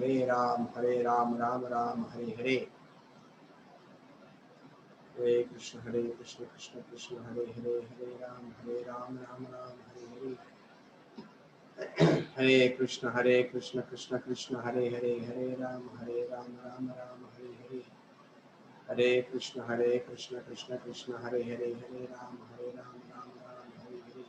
Hare Ram, Ram Ram, Hare Hare. Hare Krishna, Krishna Krishna, Hare Hare, Hare Ram, Ram Ram, Hare Hare. Hare Krishna, Krishna Krishna, Hare Hare, Hare Ram, Ram Ram, Hare Hare. Hare Krishna, Krishna Krishna, Hare Hare, Hare Ram, Ram Ram, Hare Hare.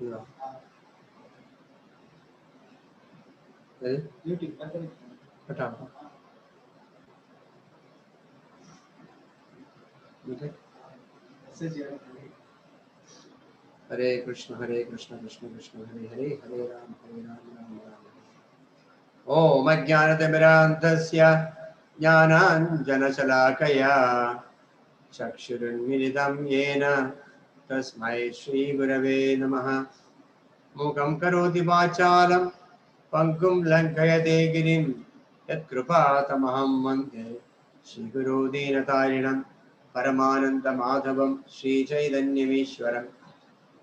Yeah. Hare Krishna, Krishna Krishna, Hare Hare, Hare Ram, Ram Ram. Om Ajnanatimirandasya Jnananjanashalakaya Chakshurunmilitam Yena Tasmai Shri Gurave Namaha. Mukam karoti vachalam Pangum lankayate girim Yat kripatamaham vande Shri Guru Dinatarinam Paramananda Madhavam Shri Chaitanyamishwaram.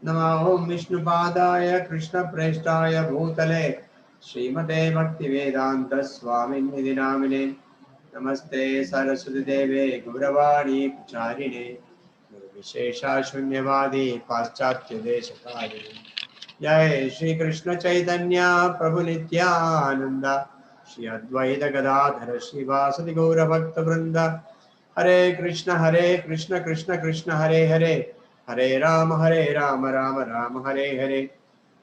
Namo Om Vishnupadaya Krishna Preshtaya Bhutale Srimate Bhaktivedanta Swami Nidinamine. Namaste Saraswati Deve Gauravani Pacharine Vishesha Shunyavadi Paschatya Deshakari. Jai Shri Krishna Chaitanya Prabhu Nityananda Shri Advaita Gadadhara Shri Vasadi Gaura Bhakta Vrinda. Hare Krishna, Krishna Krishna, Hare Hare, Hare Rama, Rama Rama, Hare Hare.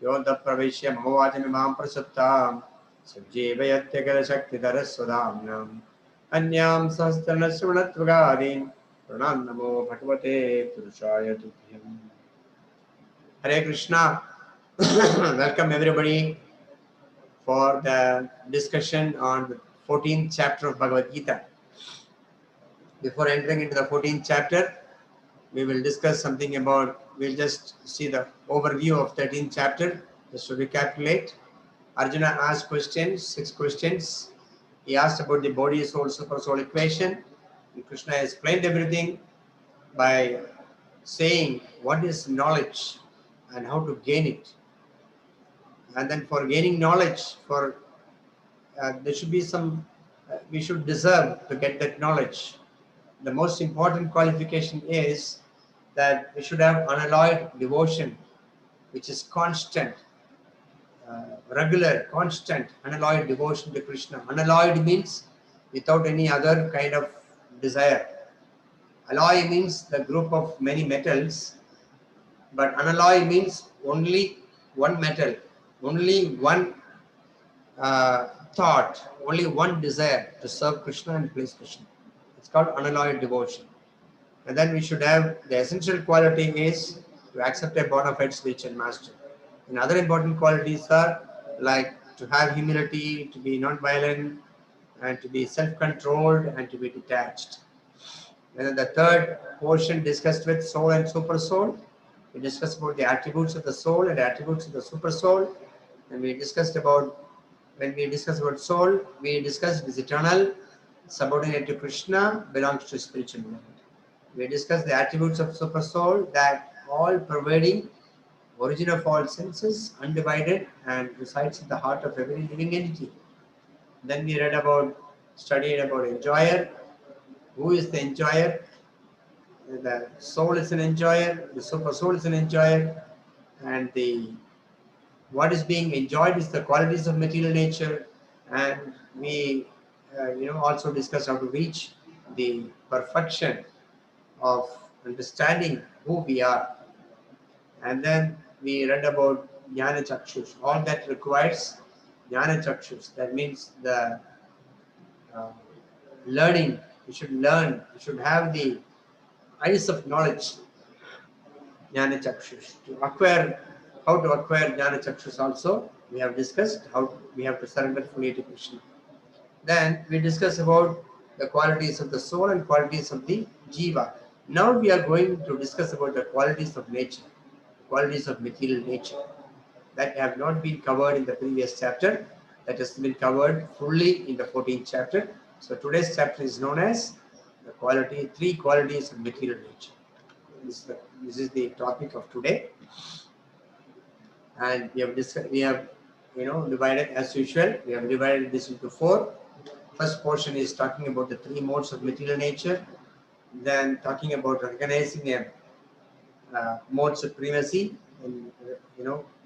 Yoda Pravishya Mamavajamimam Prasattam Sajjevayatya Gala Shakti Daraswadamnam Anyam Sahasrana Srivanatvagadin Pranam Bhagavate Purushaya Tubbhyam. Hare Krishna. Welcome everybody for the discussion on the 14th chapter of Bhagavad-gītā. Before entering into the 14th chapter, we will discuss something about, we'll just see the overview of 13th chapter. Just to recapitulate, Arjuna asked questions, 6 questions. He asked about the body, soul, super soul equation. And Krishna explained everything by saying what is knowledge and how to gain it. And then for gaining knowledge, there should be some, we should deserve to get that knowledge. The most important qualification is that we should have unalloyed devotion, which is constant, regular, constant, unalloyed devotion to Krishna. Unalloyed means without any other kind of desire. Alloy means the group of many metals, but unalloyed means only one metal, only one thought, only one desire to serve Krishna and please Krishna. It's called unalloyed devotion. And then we should have, the essential quality is to accept a bona fide spiritual master. And other important qualities are like to have humility, to be non-violent, and to be self-controlled, and to be detached. And then the third portion discussed with soul and super soul. We discussed about the attributes of the soul and attributes of the super soul. And we discussed about, when we discussed about soul, we discussed this eternal, subordinate to Krishna, belongs to spiritual world. We discussed the attributes of super soul, that all pervading, origin of all senses, undivided, and resides in the heart of every living entity. Then we studied about enjoyer. Who is the enjoyer? The soul is an enjoyer, the super soul is an enjoyer, and what is being enjoyed is the qualities of material nature. And we also discussed how to reach the perfection of understanding who we are. And then we read about Jnana Chakshus. All that requires Jnana Chakshus. That means the learning. We should learn. We should have the eyes of knowledge. Jnana Chakshus. How to acquire Jnana Chakshus also, we have discussed how we have to surrender fully to Krishna. Then we discussed about the qualities of the soul and qualities of the jiva. Now we are going to discuss about the qualities of nature, qualities of material nature that have not been covered in the previous chapter. That has been covered fully in the 14th chapter. So today's chapter is known as the three qualities of material nature. This is the topic of today, and we have divided as usual. We have divided this into four. First portion is talking about the three modes of material nature, then talking about recognizing a mode supremacy, and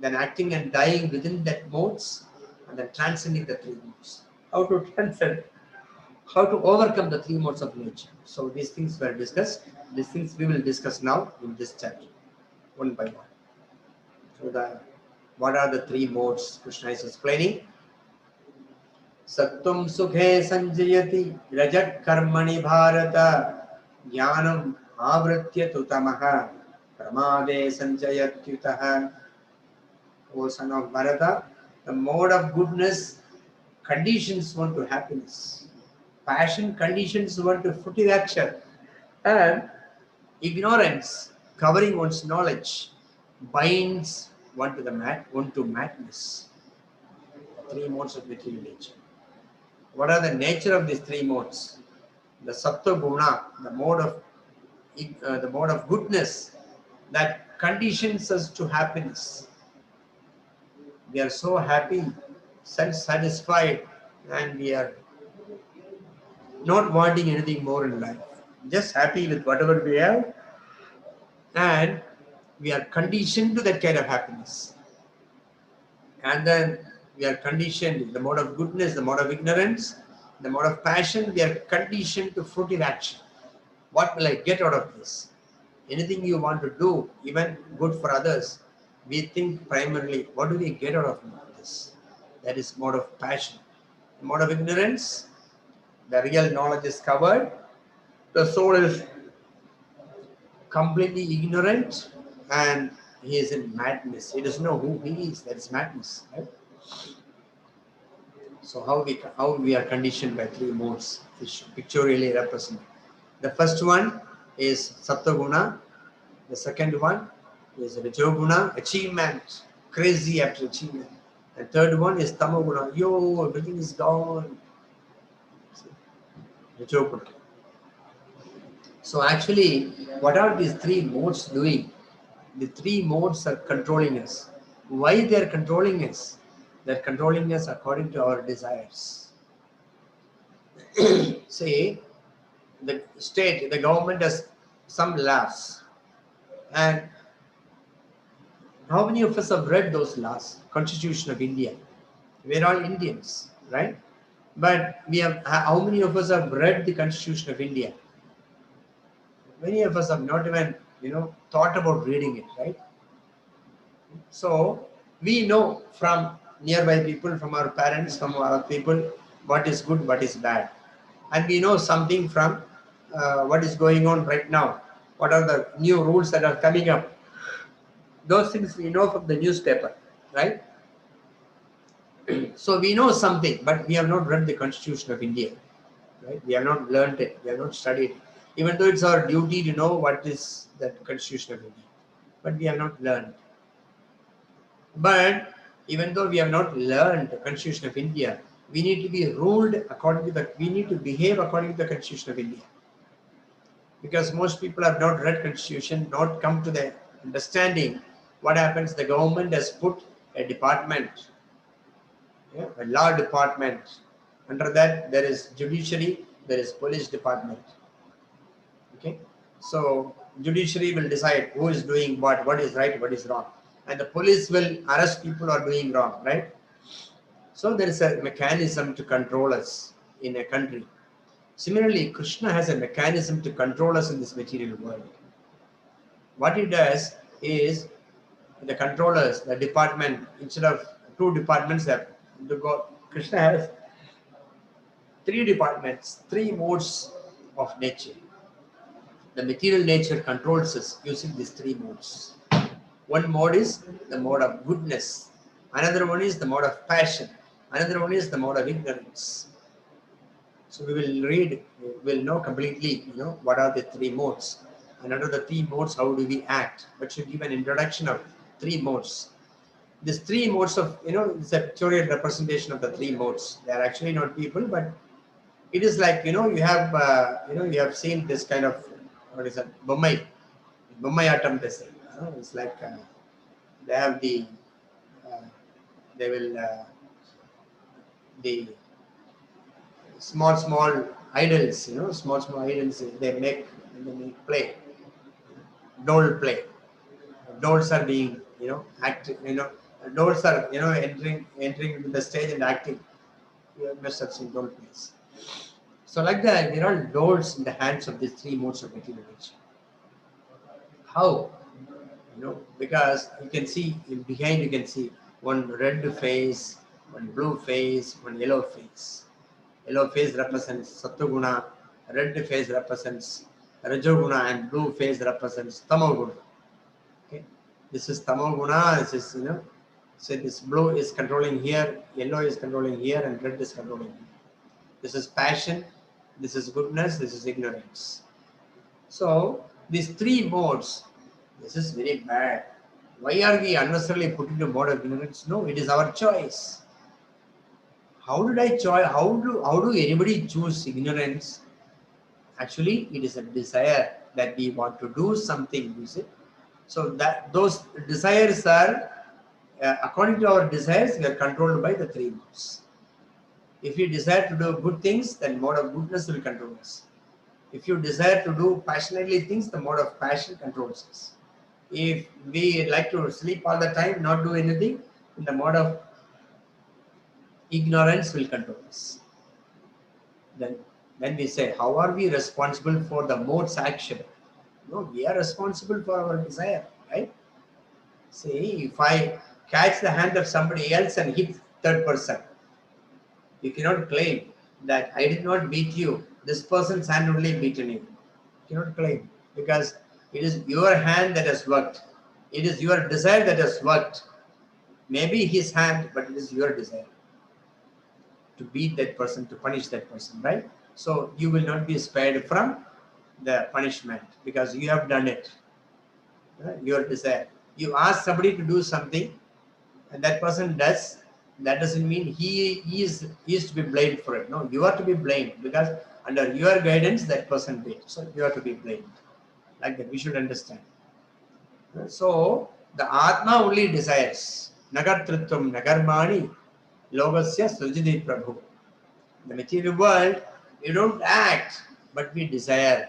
then acting and dying within that modes, and then transcending the three modes. How to transcend, how to overcome the three modes of nature. So these things were discussed. These things we will discuss now in this chapter, one by one. So what are the three modes? Krishna is explaining. Sattum sukhe sanjayati rajat karmani bharata jnanam avritya tu tamaha pramade sanjayatyutaha. O son of Bharata, the mode of goodness conditions one to happiness. Passion conditions one to fruitive action. And ignorance, covering one's knowledge, binds one to madness. Three modes of material nature. What are the nature of these three modes? The sattva guna, the mode of goodness, that conditions us to happiness. We are so happy, self-satisfied, and we are not wanting anything more in life. Just happy with whatever we have, and we are conditioned to that kind of happiness. And then we are conditioned, the mode of goodness, the mode of ignorance, the mode of passion, we are conditioned to fruitive action. What will I get out of this? Anything you want to do, even good for others, we think primarily, what do we get out of this? That is mode of passion. The mode of ignorance, the real knowledge is covered. The soul is completely ignorant and he is in madness. He doesn't know who he is. That is madness. Right? So how we are conditioned by three modes, which pictorially represent. The first one is sattva guna. The second one is rajoguna, achievement, crazy after achievement. The third one is tamoguna. Everything is gone. Rajoguna. So actually, what are these three modes doing? The three modes are controlling us. Why they are controlling us? They are controlling us according to our desires. Say, the government has some laws. And how many of us have read those laws? Constitution of India. We're all Indians, right? But how many of us have read the Constitution of India? Many of us have not even, thought about reading it, right? So we know from nearby people, from our parents, from our people, what is good, what is bad. And we know something from what is going on right now. What are the new rules that are coming up? Those things we know from the newspaper, right? So we know something, but we have not read the Constitution of India, right? We have not learned it, we have not studied it. Even though it's our duty to know what is that Constitution of India, but we have not learned. But even though we have not learned the Constitution of India, we need to be ruled we need to behave according to the Constitution of India. Because most people have not read Constitution, not come to the understanding what happens. The government has put a department, a law department. Under that, there is judiciary, there is police department. Okay, so judiciary will decide who is doing what is right, what is wrong, and the police will arrest people who are doing wrong, right? So there is a mechanism to control us in a country. Similarly, Krishna has a mechanism to control us in this material world. What he does is the controllers, the department, instead of two departments, Krishna has three departments, three modes of nature. The material nature controls us using these three modes. One mode is the mode of goodness. Another one is the mode of passion. Another one is the mode of ignorance. So we will know completely, what are the three modes. And under the three modes, how do we act? But should give an introduction of three modes. these three modes of, it's a pictorial representation of the three modes. They are actually not people, but it is like, you have seen this kind of, what is it, Bommai atom, they say. It's like they have uh, they will, the small idols, small idols they make play, doll play. Dolls are being, acting, dolls are, entering into the stage and acting. You must have seen doll plays. So like that, there are dolls in the hands of these three modes of material nature. How? Because you can see behind, you can see one red face, one blue face, one yellow face. Yellow face represents Sattva-guna, red face represents Rajo-guna, and blue face represents Tamo-guna. Okay, this is Tamo-guna. This is, so this blue is controlling here, yellow is controlling here, and red is controlling here. This is passion, this is goodness, this is ignorance. So these three modes, this is very bad. Why are we unnecessarily put into mode of ignorance? No, it is our choice. How did I choose? How do anybody choose ignorance? Actually, it is a desire that we want to do something. You see, so that those desires are, according to our desires, we are controlled by the three modes. If you desire to do good things, then mode of goodness will control us. If you desire to do passionately things, the mode of passion controls us. If we like to sleep all the time, not do anything, then the mode of ignorance will control us. Then we say, how are we responsible for the mode's action? No, we are responsible for our desire, right? See, if I catch the hand of somebody else and hit third person, you cannot claim that I did not beat you. This person's hand only beaten you. You cannot claim, because it is your hand that has worked. It is your desire that has worked. Maybe his hand, but it is your desire to beat that person, to punish that person, right? So you will not be spared from the punishment because you have done it. Your desire. You ask somebody to do something and that person does, that doesn't mean he is to be blamed for it. No, you are to be blamed because under your guidance that person did. So you are to be blamed. Like that, we should understand. So the Atma only desires. Nagartritvam nagarmani logasya sujidi prabhu. The material world, we don't act, but we desire.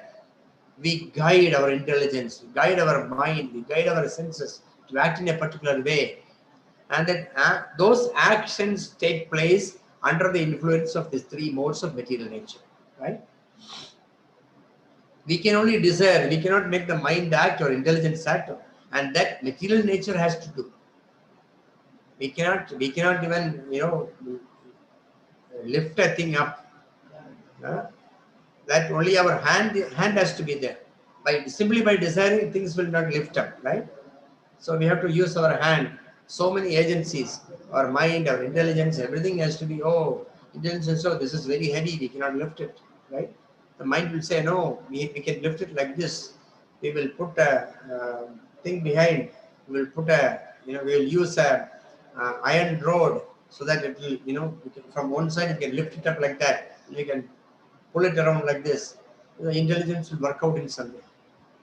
We guide our intelligence, we guide our mind, we guide our senses to act in a particular way. And then those actions take place under the influence of these three modes of material nature, right? We can only desire, we cannot make the mind act or intelligence act, and that material nature has to do. We cannot even, lift a thing up. That only our hand has to be there. Simply by desiring, things will not lift up, right? So we have to use our hand. So many agencies, our mind, our intelligence, everything has to be, intelligence, so this is very heavy, we cannot lift it, right? The mind will say, no, we can lift it like this. We will put a thing behind. We will put we will use a iron rod so that it will, from one side you can lift it up like that. You can pull it around like this. The intelligence will work out in some way.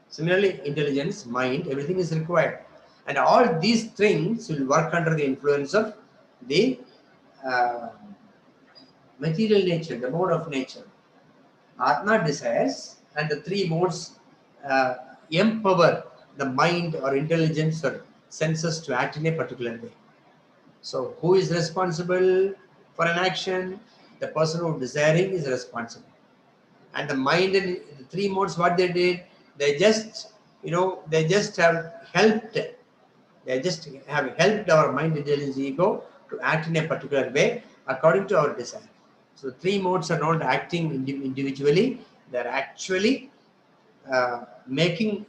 Similarly, intelligence, mind, everything is required. And all these things will work under the influence of the material nature, the mode of nature. Atma desires, and the three modes empower the mind or intelligence or senses to act in a particular way. So who is responsible for an action? The person who desiring is responsible. And the mind and the three modes, what they did, they just have helped. They just have helped our mind, intelligence, ego to act in a particular way according to our desire. So three modes are not acting individually. They're actually making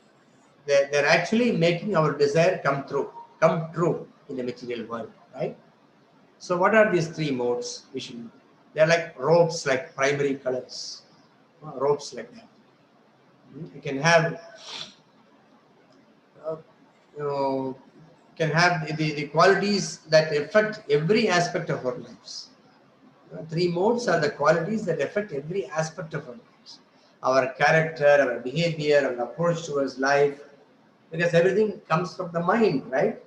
our desire come true in the material world, right? So what are these three modes? They're like ropes, like primary colors, ropes like that. You can have can have the qualities that affect every aspect of our lives. Three modes are the qualities that affect every aspect of our lives. Our character, our behavior, our approach towards life. Because everything comes from the mind, right?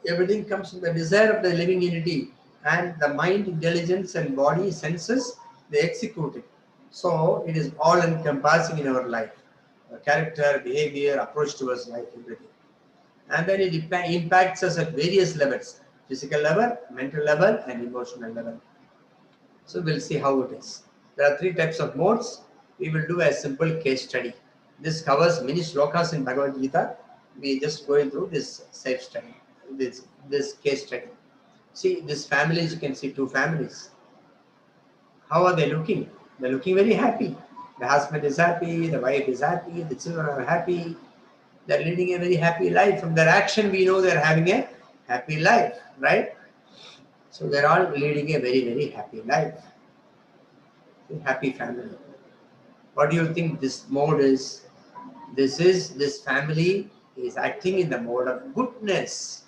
Everything comes from the desire of the living entity. And the mind, intelligence and body, senses, they execute it. So it is all encompassing in our life. Our character, behavior, approach towards life, everything. And then it impacts us at various levels. Physical level, mental level and emotional level. So we'll see how it is. There are three types of modes. We will do a simple case study. This covers many slokas in Bhagavad-gītā. We just going through this self study, this case study. See, this families, you can see two families. How are they looking? They're looking very happy. The husband is happy, the wife is happy, the children are happy. They're leading a very happy life. From their action, we know they're having a happy life, right? So they're all leading a very, very happy life. A happy family. What do you think this mode is? This family is acting in the mode of goodness.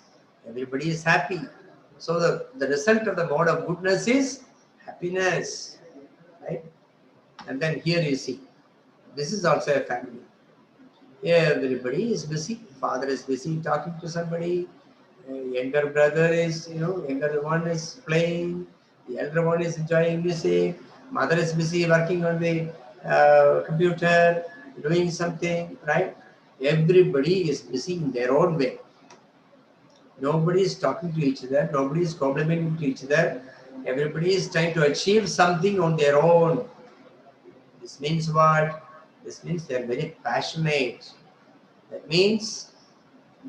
Everybody is happy. So the result of the mode of goodness is happiness. Right? And then here you see, this is also a family. Everybody is busy. Father is busy talking to somebody. Younger brother is, younger one is playing. The elder one is enjoying music. Mother is busy working on the computer, doing something, right? Everybody is busy in their own way. Nobody is talking to each other. Nobody is complimenting to each other. Everybody is trying to achieve something on their own. This means what? This means they are very passionate. That means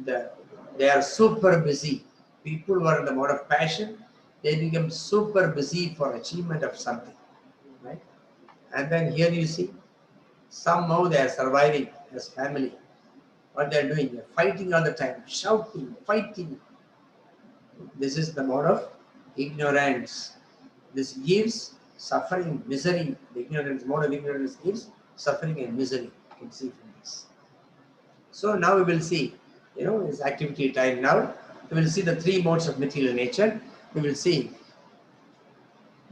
they are super busy. People who are in the mode of passion, they become super busy for achievement of something. Right? And then here you see, somehow they are surviving as family. What they are doing, they are fighting all the time, shouting, fighting. This is the mode of ignorance. This gives suffering, misery. The ignorance, mode of ignorance gives suffering and misery. You can see from this. So now we will see, it's activity time now. We will see the three modes of material nature. We will see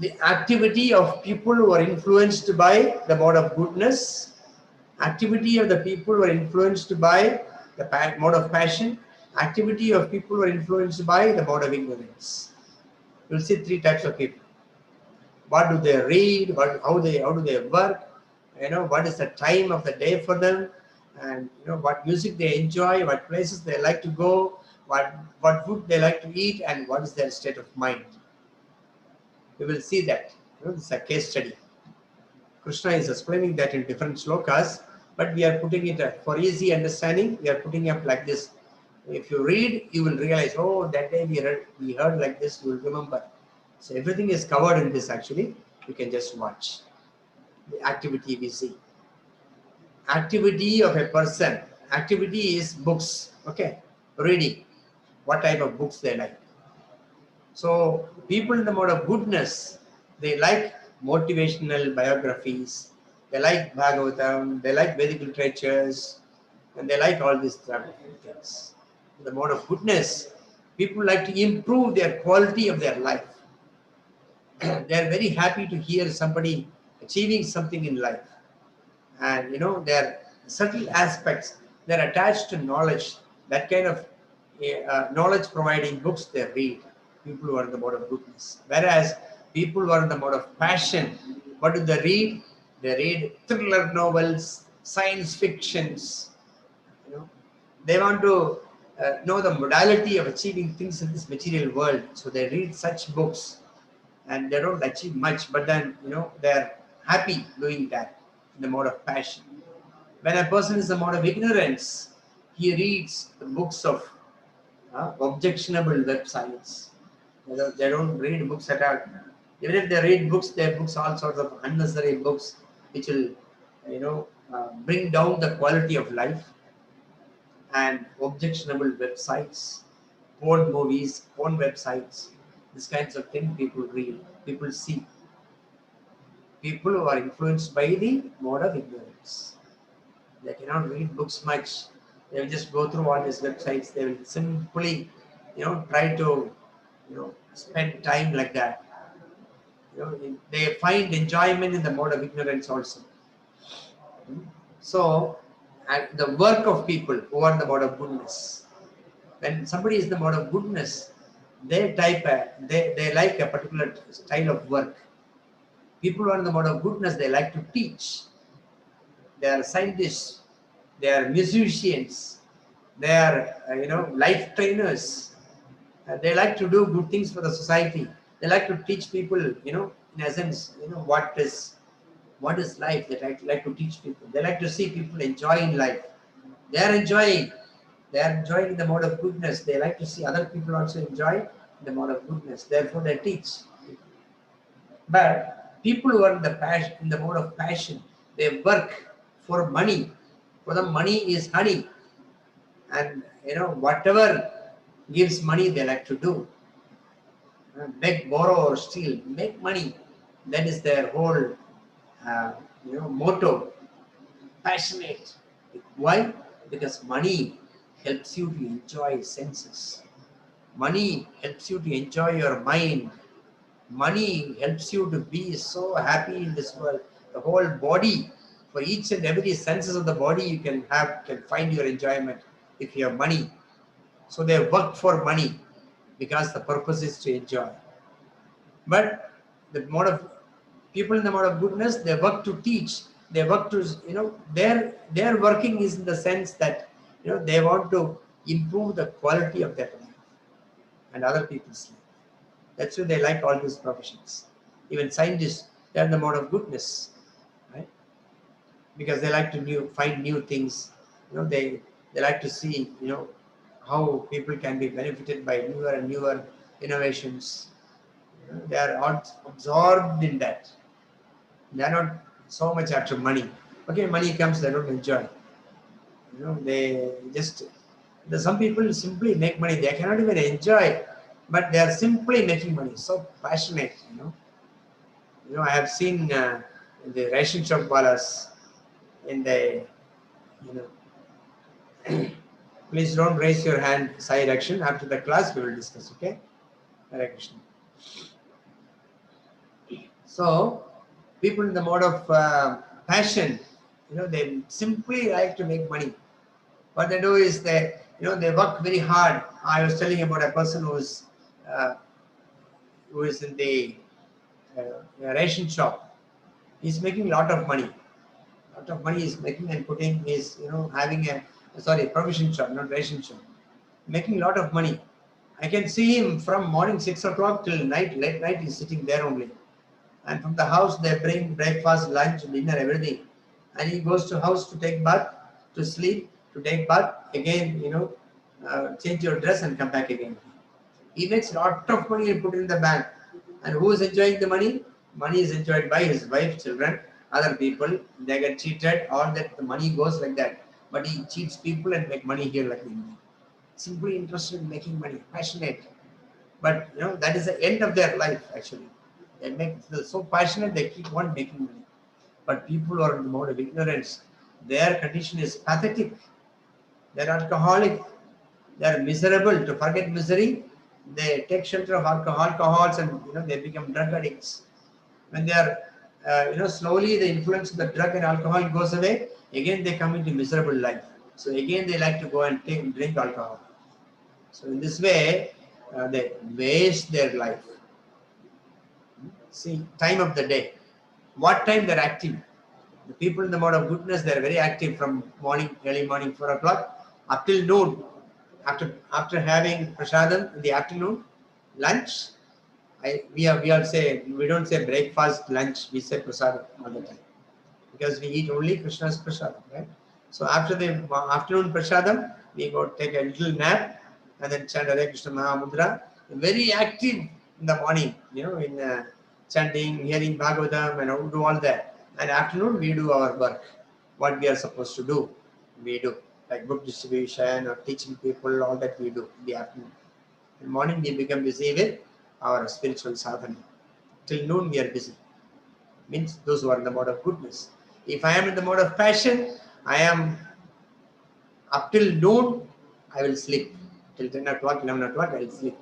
the activity of people who are influenced by the mode of goodness, activity of the people who are influenced by the mode of passion, activity of people who are influenced by the mode of ignorance. We'll see three types of people. What do they read? How do they work? What is the time of the day for them? And what music they enjoy, what places they like to go, what food they like to eat, and what is their state of mind. We will see that. This is a case study. Krishna is explaining that in different slokas, but we are putting it for easy understanding. We are putting up like this. If you read, you will realize, oh, that day we heard like this. You will remember. So everything is covered in this. Actually, you can just watch the activity we see. Activity of a person. Activity is books. Okay, reading. What type of books they like. So people in the mode of goodness, they like motivational biographies. They like Bhagavatam. They like Vedic literatures, and they like all these type of things. In the mode of goodness, people like to improve their quality of their life. They are very happy to hear somebody achieving something in life. And their subtle aspects, they're attached to knowledge. That kind of knowledge providing books they read. People who are in the mode of goodness. Whereas people who are in the mode of passion, what do they read? They read thriller novels, science fictions. They want to know the modality of achieving things in this material world. So they read such books, and they don't achieve much, but then they're happy doing that in the mode of passion. When a person is in the mode of ignorance, he reads the books of objectionable websites. They don't read books at all. Even if they read books, their books all sorts of unnecessary books, which will bring down the quality of life. And objectionable websites, porn movies, porn websites, these kinds of things people read, people see. People who are influenced by the mode of ignorance. They cannot read books much. They will just go through all these websites. They will simply, try to, spend time like that. They find enjoyment in the mode of ignorance also. So, and the work of people who are in the mode of goodness. When somebody is in the mode of goodness, they like a particular style of work. People who are in the mode of goodness, they like to teach. They are scientists. They are musicians. They are, life trainers. They like to do good things for the society. They like to teach people, in essence, what is life. They like to teach people. They like to see people enjoying life. They are enjoying. They are enjoying in the mode of goodness. They like to see other people also enjoy in the mode of goodness. Therefore, they teach. But people who are in the mode of passion, they work for money. For them, money is honey. And, whatever gives money, they like to do. Beg, borrow, or steal. Make money. That is their whole, motto. Passionate. Why? Because money helps you to enjoy senses. Money helps you to enjoy your mind. Money helps you to be so happy in this world. The whole body, for each and every senses of the body, you can find your enjoyment if you have money. So they work for money because the purpose is to enjoy. But the mode of people in the mode of goodness, they work to teach. They work to, their working is in the sense that, they want to improve the quality of their life and other people's life. That's why they like all these professions. Even scientists, they are in the mode of goodness, right? Because they like to find new things. They like to see, how people can be benefited by newer and newer innovations. They are absorbed in that. They are not so much after money. Okay, money comes, they don't enjoy. Some people simply make money. They cannot even enjoy, but they are simply making money. So passionate, I have seen the ration shop balas in the, please don't raise your hand, Sai Action. After the class, we will discuss, okay? Hare Krishna. So, people in the mode of passion, they simply like to make money. What they do is they work very hard. I was telling about a person who is in the ration shop. He's making a lot of money. Lot of money is making and putting is, having provision shop, not ration shop. Making a lot of money. I can see him from morning 6 o'clock till late night, he's sitting there only. And from the house, they bring breakfast, lunch, dinner, everything. And he goes to house to take bath, to sleep, to take bath, again, change your dress and come back again. He makes a lot of money and put it in the bank. And who is enjoying the money? Money is enjoyed by his wife, children, other people. They get cheated, all that, the money goes like that. But he cheats people and make money here like that. Simply interested in making money, passionate. But, that is the end of their life, actually. They're so passionate, they keep on making money. But people who are in the mode of ignorance, their condition is pathetic. They're alcoholic. They're miserable. To forget misery, they take shelter of alcohols, and they become drug addicts. When they are, slowly the influence of the drug and alcohol goes away, again they come into miserable life. So again they like to go and drink alcohol. So in this way, they waste their life. See, time of the day. What time they're active? The people in the mode of goodness, they're very active from early morning 4 o'clock up till noon. After having prasadam in the afternoon, lunch, we don't say breakfast, lunch, we say prasadam all the time. Because we eat only Krishna's prasadam, right? So after the afternoon prasadam, we go take a little nap and then chant Hare Krishna Mahamudra. Very active in the morning, in chanting, hearing Bhagavatam, and do all that. And afternoon, we do our work. What we are supposed to do, we do. Like book distribution or teaching people, all that we do in the afternoon. In the morning, we become busy with our spiritual sadhana. Till noon, we are busy. Means those who are in the mode of goodness. If I am in the mode of passion, I am Up till noon, I will sleep. Till 10 o'clock, 11 o'clock, I will sleep.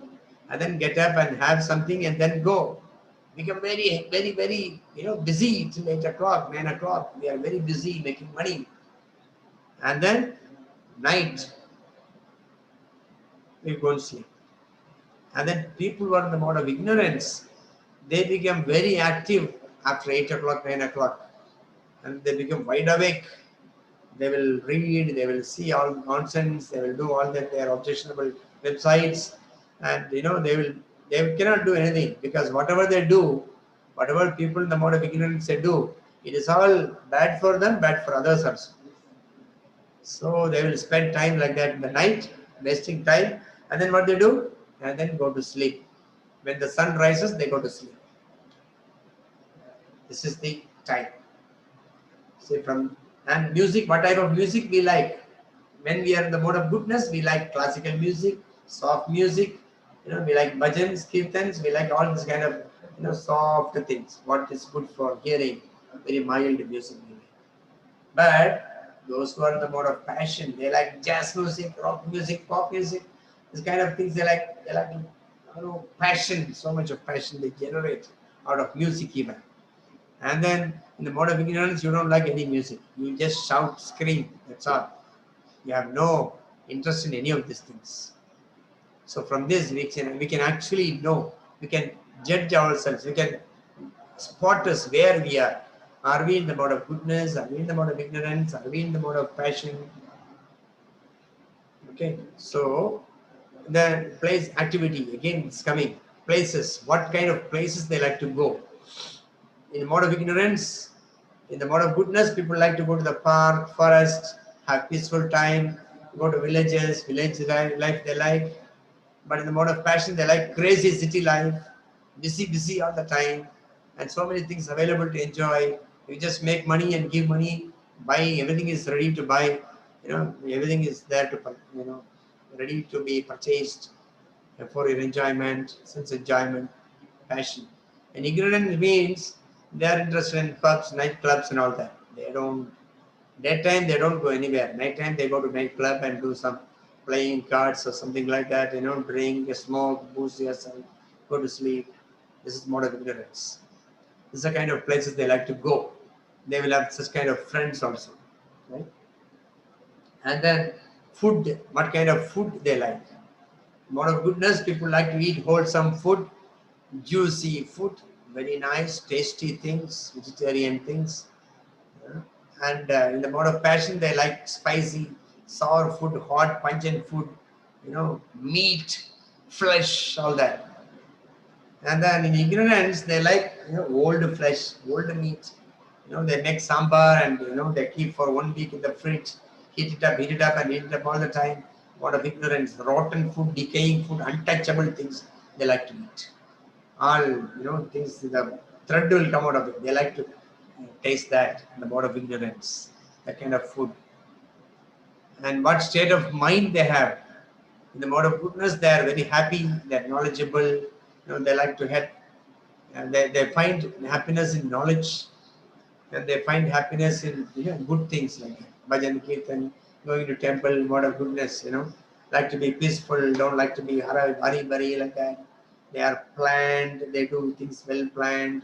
And then get up and have something and then go. Become very, very, very, busy till 8 o'clock, 9 o'clock. We are very busy making money. And then night, we go and sleep. And then people who are in the mode of ignorance, they become very active after 8 o'clock, 9 o'clock. And they become wide awake. They will read, they will see all nonsense, they will do all their objectionable websites, and they cannot do anything, because whatever they do, whatever people in the mode of ignorance they do, it is all bad for them, bad for others also. So they will spend time like that in the night, wasting time, and then what they do? And then go to sleep. When the sun rises, they go to sleep. This is the time. See, and music, what type of music we like? When we are in the mode of goodness, we like classical music, soft music, we like bhajans, kirtans, we like all this kind of, soft things. What is good for hearing, very mild music. But those who are in the mode of passion, they like jazz music, rock music, pop music, this kind of things. They like passion, so much of passion they generate out of music even. And then in the mode of ignorance, you don't like any music. You just shout, scream, that's all. You have no interest in any of these things. So from this, we can actually know, we can judge ourselves, we can spot us where we are. Are we in the mode of goodness? Are we in the mode of ignorance? Are we in the mode of passion? Okay, so the place activity, again it's coming. Places, what kind of places they like to go? In the mode of ignorance, in the mode of goodness, people like to go to the park, forest, have peaceful time, go to villages, village life they like. But in the mode of passion, they like crazy city life, busy all the time, and so many things available to enjoy. You just make money and give money, buy, everything is ready to buy, everything is there to, ready to be purchased for your enjoyment, sense enjoyment, passion. And ignorance means they are interested in pubs, nightclubs and all that. Daytime they don't go anywhere. Nighttime they go to nightclub and do some playing cards or something like that, drink, smoke, boost yourself, go to sleep. This is mode of ignorance. This is the kind of places they like to go. They will have such kind of friends also. Right? And then food, what kind of food they like. Mode of goodness, people like to eat wholesome food, juicy food, very nice, tasty things, vegetarian things. And in the mode of passion, they like spicy, sour food, hot, pungent food, meat, flesh, all that. And then in ignorance, they like old flesh, old meat. They make sambar and they keep for 1 week in the fridge, heat it up, and eat it up all the time. Mode of ignorance, rotten food, decaying food, untouchable things they like to eat. All things, the thread will come out of it. They like to taste that in the mode of ignorance, that kind of food. And what state of mind they have. In the mode of goodness, they are very happy, they are knowledgeable, they like to help, and they find happiness in knowledge, and they find happiness in good things like bhajan, kirtan, going to temple, mode of goodness, like to be peaceful, don't like to be hurry like that. They are planned, they do things well planned,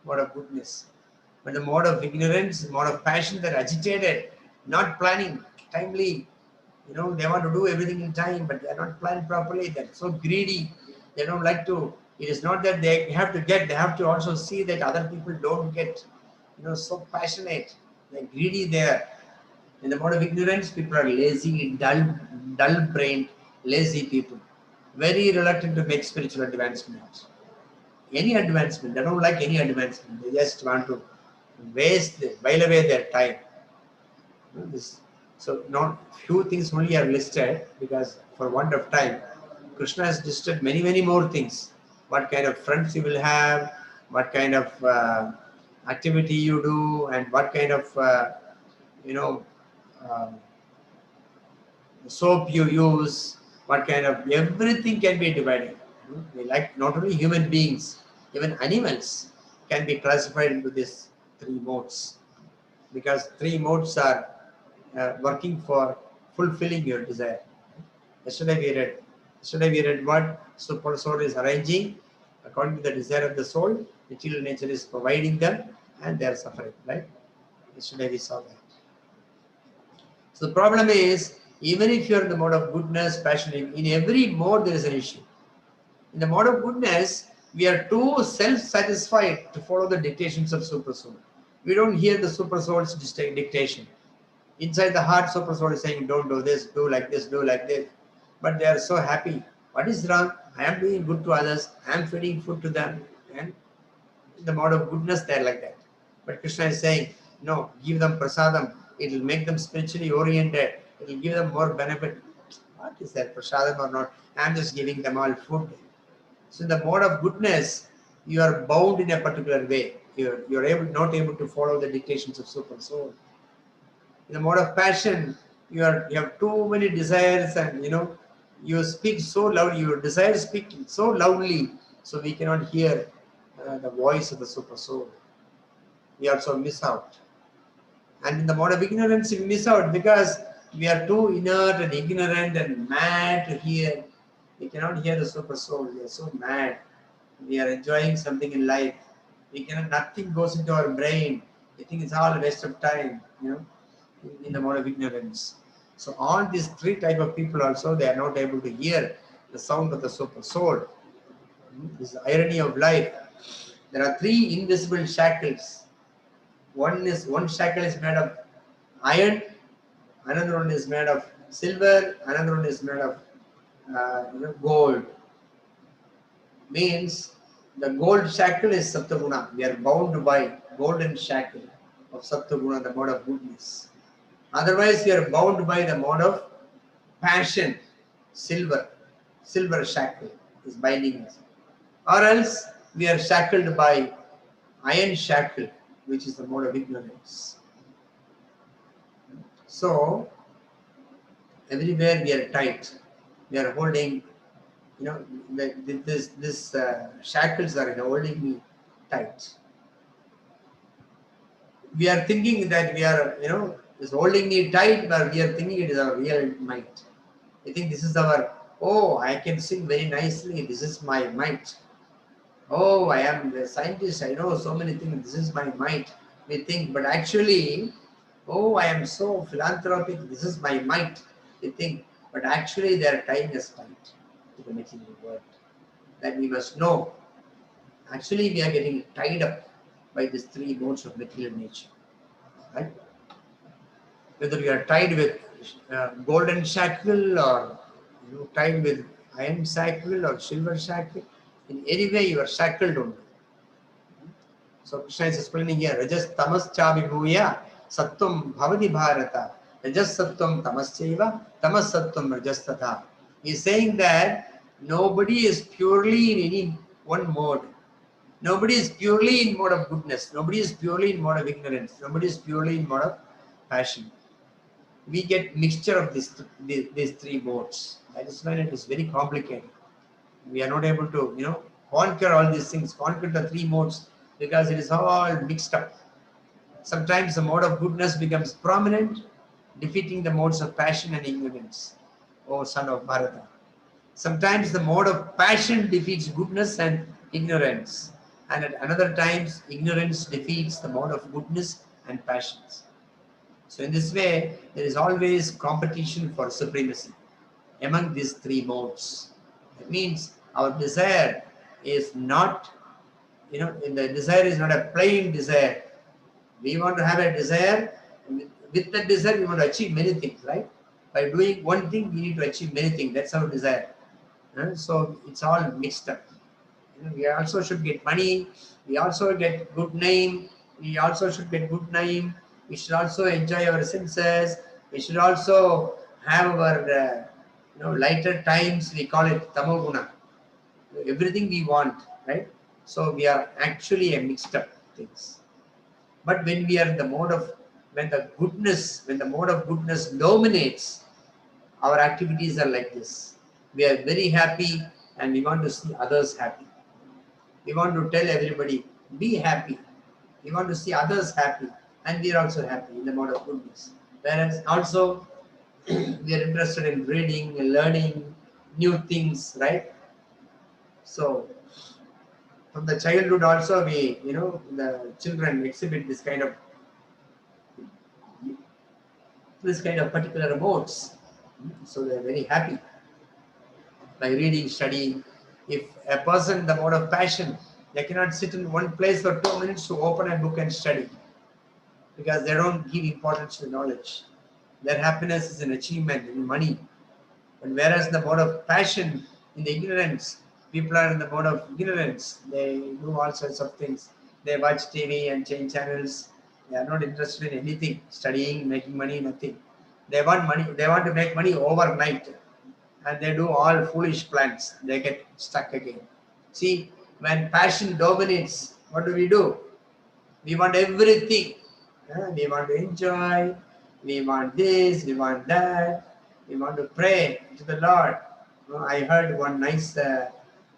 mode of goodness. But the mode of ignorance, mode of passion, they're agitated, not planning, timely. They want to do everything in time, but they are not planned properly. They're so greedy. They don't like to. It is not that they have to get. They have to also see that other people don't get. So passionate. They're greedy there. In the mode of ignorance, people are lazy, dull-brained, lazy people. Very reluctant to make spiritual advancement. Any advancement. They don't like any advancement. They just want to while away their time. So not few things only are listed, because for want of time, Krishna has listed many more things. What kind of friends you will have, what kind of activity you do, and what kind of soap you use, what kind of, everything can be divided. We like not only human beings, even animals can be classified into these 3 modes, because 3 modes are working for fulfilling your desire. Yesterday we read what super soul is arranging according to the desire of the soul. Material nature is providing them, and they are suffering. Right? Yesterday we saw that. So the problem is, even if you are in the mode of goodness, passion, in every mode there is an issue. In the mode of goodness, we are too self-satisfied to follow the dictations of super soul. We don't hear the super soul's dictation. Inside the heart, super soul is saying, don't do this, do like this, do like this. But they are so happy. What is wrong? I am doing good to others. I am feeding food to them. And in the mode of goodness, they are like that. But Krishna is saying, no, give them prasadam. It will make them spiritually oriented. It will give them more benefit. What is that, prasadam or not? I am just giving them all food. So in the mode of goodness, you are bound in a particular way. You're not able to follow the dictations of super soul. In the mode of passion, you have too many desires, and you speak so loudly. Your desires speak so loudly, so we cannot hear the voice of the super soul. We also miss out. And in the mode of ignorance, we miss out because we are too inert and ignorant and mad to hear. We cannot hear the super soul. We are so mad. We are enjoying something in life. Nothing goes into our brain. We think it's all a waste of time, in the mode of ignorance. So all these three type of people also, they are not able to hear the sound of the super soul. This is the irony of life. There are three invisible shackles. One shackle is made of iron, another one is made of silver, another one is made of gold. Means the gold shackle is Sattva-guna. We are bound by golden shackle of Sattva-guna, the mode of goodness. Otherwise, we are bound by the mode of passion, silver shackle is binding us. Or else, we are shackled by iron shackle, which is the mode of ignorance. So, everywhere we are tight. We are holding, this shackles are holding me tight. We are thinking that we are, is holding me tight, but we are thinking it is our real might. We think this is our, I can sing very nicely, this is my might. Oh, I am a scientist, I know so many things, this is my might. We think, but actually, I am so philanthropic, this is my might. We think, but actually they are tying us tight to the material world. That we must know. Actually, we are getting tied up by these three modes of material nature. Right? Whether we are tied with golden shackle or tied with iron shackle or silver shackle, in any way you are shackled only. So Krishna is explaining here, Rajas tamas chabhibhuya sattvam bhavati bharata. Rajas sattvam tamaschaiva tamas sattvam rajas tatha. He is saying that nobody is purely in any one mode. Nobody is purely in mode of goodness. Nobody is purely in mode of ignorance. Nobody is purely in mode of passion. We get mixture of these three modes. That is why it is very complicated. We are not able to, conquer all these things, conquer the three modes, because it is all mixed up. Sometimes the mode of goodness becomes prominent, defeating the modes of passion and ignorance. O son of Bharata. Sometimes the mode of passion defeats goodness and ignorance. And at another times, ignorance defeats the mode of goodness and passions. So in this way, there is always competition for supremacy among these three modes. That means our desire is not, the desire is not a plain desire. We want to have a desire. With that desire, we want to achieve many things, right? By doing one thing, we need to achieve many things. That's our desire. So it's all mixed up. We also should get money. We also get good name. We also should get good name. We should also enjoy our senses. We should also have our lighter times. We call it tamoguna. Everything we want, right? So we are actually a mixed up things. But when we are in the mode of, when the mode of goodness dominates, our activities are like this. We are very happy and we want to see others happy. We want to tell everybody, be happy. We want to see others happy, and we are also happy in the mode of goodness. Whereas also, we are interested in reading and learning new things, right? So from the childhood also we, the children exhibit this kind of particular modes. So they are very happy by reading, studying. If a person, the mode of passion, they cannot sit in one place for 2 minutes to open a book and study, because they don't give importance to knowledge. Their happiness is in achievement, in money. And whereas the mode of passion, in the ignorance, people are in the mode of ignorance. They do all sorts of things. They watch TV and change channels. They are not interested in anything, studying, making money, nothing. They want money. They want to make money overnight, and they do all foolish plans. They get stuck again. See, when passion dominates, what do? We want everything. We want to enjoy. We want this. We want that. We want to pray to the Lord. I heard one nice,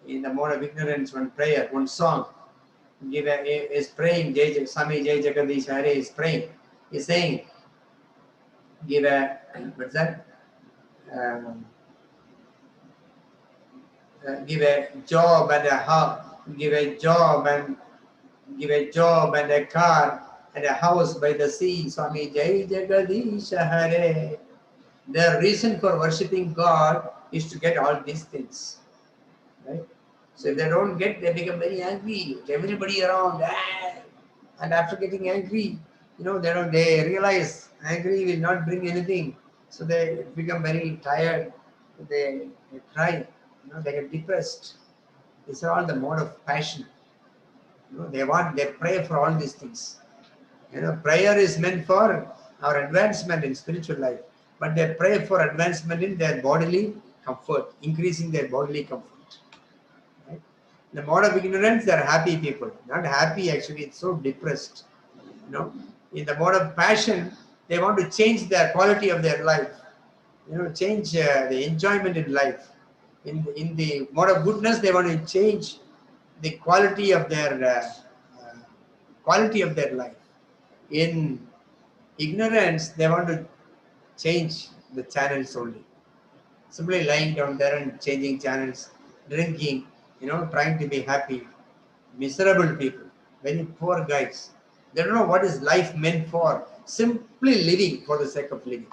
in the mode of ignorance, one prayer, one song. Is praying. Swami Jai Jagadish Hare is praying. He's saying, give a, what's that? Give a job and a house. Give a job and a car and a house by the sea. Swami Jai Jagadish Hare. The reason for worshipping God is to get all these things, right? So if they don't get, they become very angry. Everybody around, and after getting angry, they realize angry will not bring anything. So they become very tired. They cry. They get depressed. These are all the mode of passion. They pray for all these things. Prayer is meant for our advancement in spiritual life, but they pray for advancement in their bodily comfort, increasing their bodily comfort. Right? The mode of ignorance, they are happy people. Not happy, actually, it's so depressed. In the mode of passion, they want to change their quality of their life. Change the enjoyment in life. In the mode of goodness, they want to change the quality of their life. In ignorance, they want to change the channels only. Simply lying down there and changing channels, drinking, trying to be happy. Miserable people, very poor guys. They don't know what is life meant for. Simply living for the sake of living.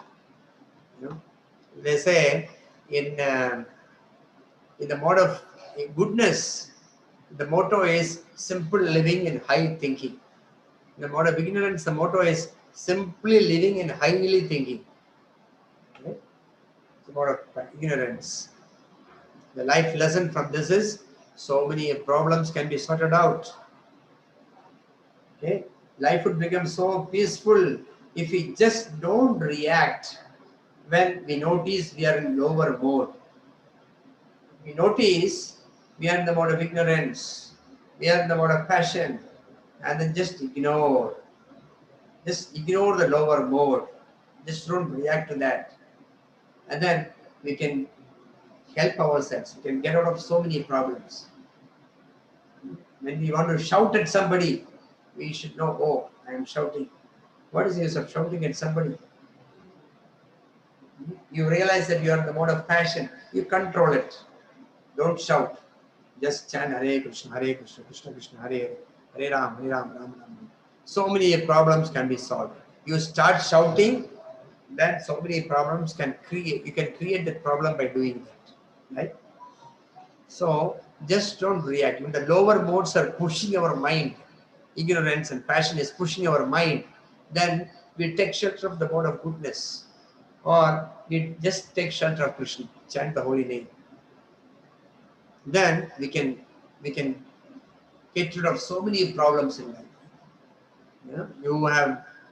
They say in the mode of goodness, the motto is simple living and high thinking. In the mode of ignorance, the motto is simply living and highly thinking. Okay? The mode of ignorance. The life lesson from this is so many problems can be sorted out. Okay? Life would become so peaceful if we just don't react when we notice we are in lower mode. We notice we are in the mode of ignorance, we are in the mode of passion, and then just ignore. Just ignore the lower mode. Just don't react to that. And then we can help ourselves. We can get out of so many problems. When we want to shout at somebody, we should know, oh, I am shouting. What is the use of shouting at somebody? You realize that you are in the mode of passion. You control it. Don't shout. Just chant Hare Krishna, Krishna Krishna, Hare Hare, Hare Ram, Ram Ram. So many problems can be solved. You start shouting, then so many problems can create. You can create that problem by doing that, right? So just don't react. When the lower modes are pushing our mind, ignorance and passion is pushing our mind, then we take shelter of the mode of goodness, or we just take shelter of Krishna, chant the holy name. Then we can get rid of so many problems in life.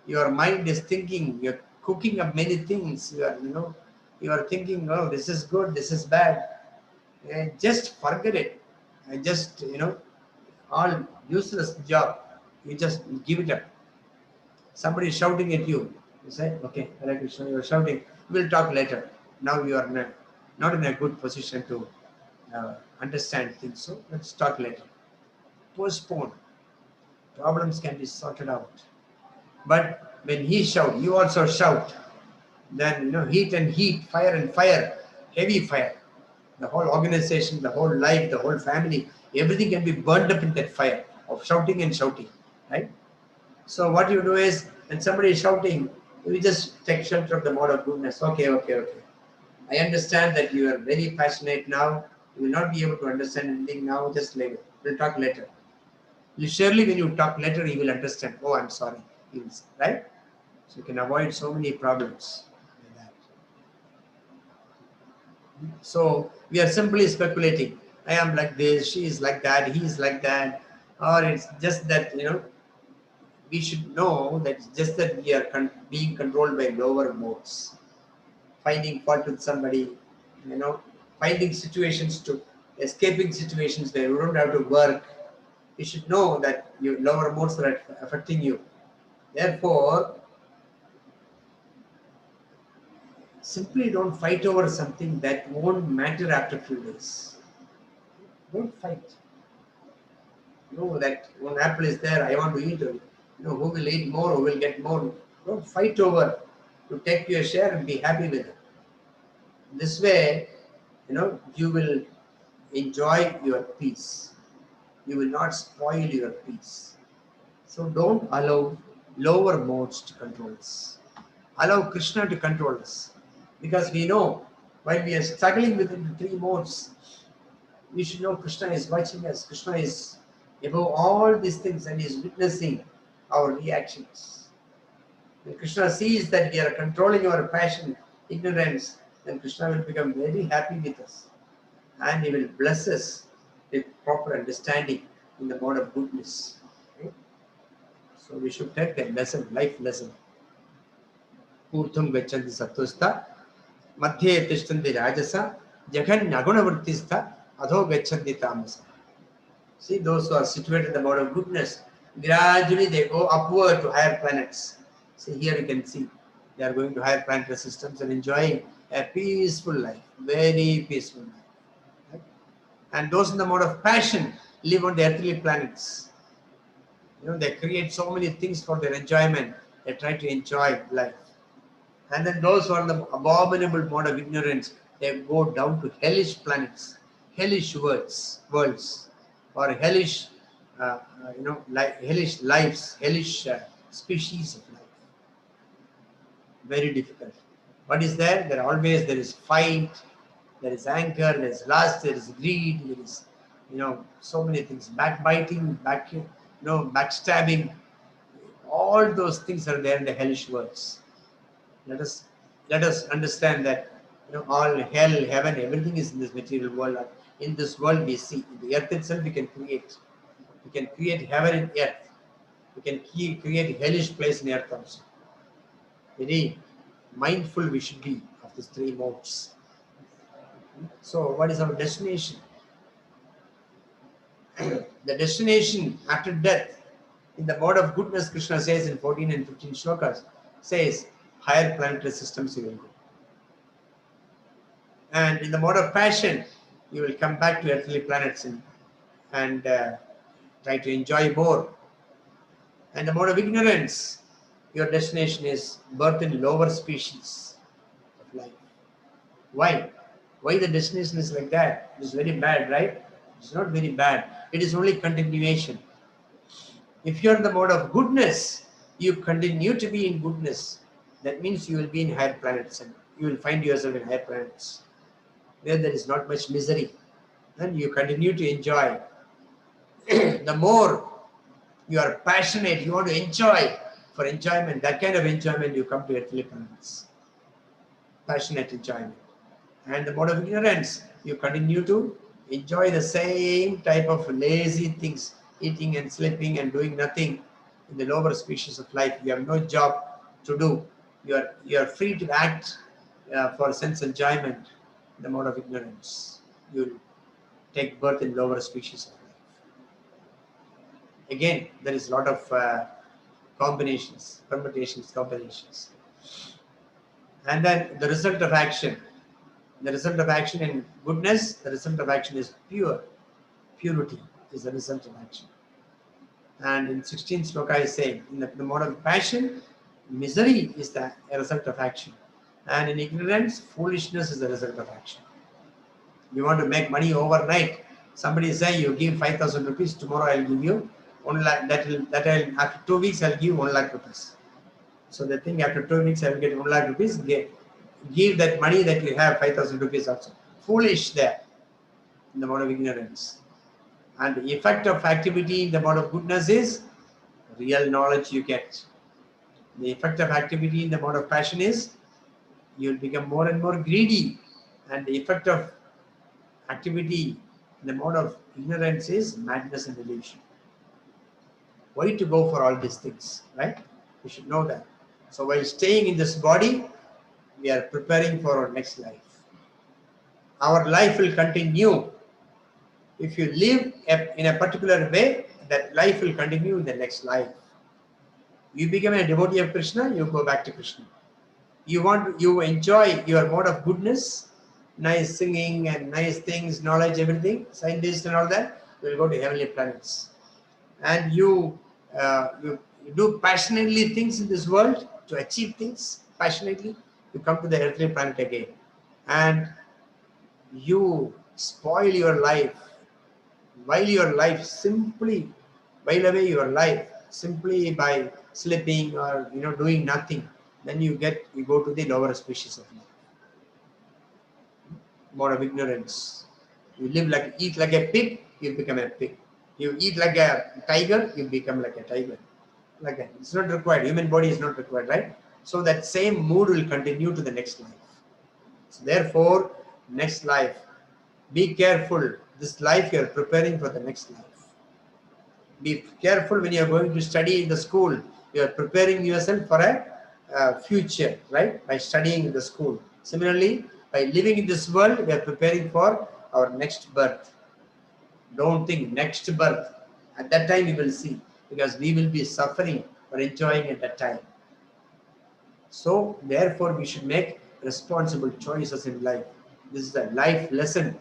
Your mind is thinking, you're cooking up many things. You are thinking, oh, this is good, this is bad. Just forget it. Just all useless job. You just give it up. Somebody is shouting at you. You say, okay, Hare Krishna, you are shouting. We'll talk later. Now you are not in a good position to understand things. So let's talk later. Postpone. Problems can be sorted out. But when he shouts, you also shout. then heat and heat, fire and fire, heavy fire. The whole organization, the whole life, the whole family, everything can be burned up in that fire of shouting and shouting, right? So what you do is, when somebody is shouting, you just take shelter of the mode of goodness. Okay, okay, okay. I understand that you are very passionate now. You will not be able to understand anything now. Just later. We'll talk later. Surely when you talk later, you will understand. Oh, I'm sorry. You will say, right? So you can avoid so many problems like that. So we are simply speculating. I am like this, she is like that, he is like that. Or it's just that, we should know that it's just that we are being controlled by lower modes. Finding fault with somebody, finding situations to escaping situations where you don't have to work. You should know that your lower modes are affecting you. Therefore, simply don't fight over something that won't matter after a few days. Don't fight. Know that one apple is there, I want to eat it. Who will eat more, who will get more. Don't fight over to take your share and be happy with it. This way, you will enjoy your peace. You will not spoil your peace. So don't allow lower modes to control us. Allow Krishna to control us. Because we know, while we are struggling with the three modes, we should know Krishna is watching us. Krishna is above all these things and is witnessing our reactions. When Krishna sees that we are controlling our passion, ignorance, then Krishna will become very happy with us. And he will bless us with proper understanding in the mode of goodness. Okay? So we should take that lesson, life lesson. Urtham gachanti sattostha, madhye tishtanti rajasa, jagannaguna adho gachanti tamasa. See, those who are situated in the mode of goodness, gradually they go upward to higher planets. See, here you can see they are going to higher planetary systems and enjoying a peaceful life, very peaceful life. Right? And those in the mode of passion live on the earthly planets. They create so many things for their enjoyment. They try to enjoy life. And then those who are in the abominable mode of ignorance, they go down to hellish planets, hellish worlds, or hellish, hellish lives, hellish species of life. Very difficult. What is there? There is fight, there is anger, there is lust, there is greed, there is, so many things. Backbiting, backstabbing. All those things are there in the hellish worlds. Let us understand that all hell, heaven, everything is in this material world. In this world we see. In the earth itself we can create. We can create heaven in earth. We can create hellish place in earth also. Very mindful we should be of these three modes. So what is our destination? The destination after death, in the mode of goodness, Krishna says in 14 and 15 shlokas, says higher planetary systems you will go. And in the mode of passion, you will come back to earthly planets and try to enjoy more. And the mode of ignorance, your destination is birth in lower species of life. Why? Why the destination is like that? It is very bad, right? It's not very bad. It is only continuation. If you are in the mode of goodness, you continue to be in goodness. That means you will be in higher planets and you will find yourself in higher planets where there is not much misery. And you continue to enjoy. The more you are passionate, you want to enjoy, for enjoyment, that kind of enjoyment, you come to earthly planets. Passionate enjoyment. And the mode of ignorance, you continue to enjoy the same type of lazy things, eating and sleeping and doing nothing in the lower species of life. You have no job to do. You are free to act for sense enjoyment in the mode of ignorance. You will take birth in lower species of life. Again, there is a lot of combinations, permutations, combinations. And then the result of action. The result of action in goodness, the result of action is pure. Purity is the result of action. And in 16th sloka is saying, in the mode of passion, misery is the result of action. And in ignorance, foolishness is the result of action. You want to make money overnight. Somebody is saying, you give 5,000 rupees, tomorrow I'll give you 1 lakh, after 2 weeks I'll give you 1 lakh rupees. So they think after 2 weeks I will get 1 lakh rupees, give that money that you have, 5,000 rupees also. Foolish there, in the mode of ignorance. And the effect of activity in the mode of goodness is real knowledge you get. The effect of activity in the mode of passion is you will become more and more greedy. And the effect of activity in the mode of ignorance is madness and illusion. Why to go for all these things, right? We should know that. So while staying in this body, we are preparing for our next life. Our life will continue. If you live in a particular way, that life will continue in the next life. You become a devotee of Krishna, you go back to Krishna. You enjoy your mode of goodness, nice singing and nice things, knowledge, everything, scientists and all that, you will go to heavenly planets. And you do passionately things in this world to achieve things passionately, you come to the earthly planet again. And you spoil your life, while away your life simply by sleeping or doing nothing. Then you go to the lower species of life. More of ignorance. You eat like a pig, you become a pig. You eat like a tiger, you become like a tiger. It's not required. Human body is not required, right? So that same mood will continue to the next life. So therefore, next life, be careful. This life you are preparing for the next life. Be careful when you are going to study in the school. You are preparing yourself for a future, right? By studying in the school. Similarly, by living in this world, we are preparing for our next birth. Don't think next birth. At that time, we will see, because we will be suffering or enjoying at that time. So, therefore, we should make responsible choices in life. This is a life lesson.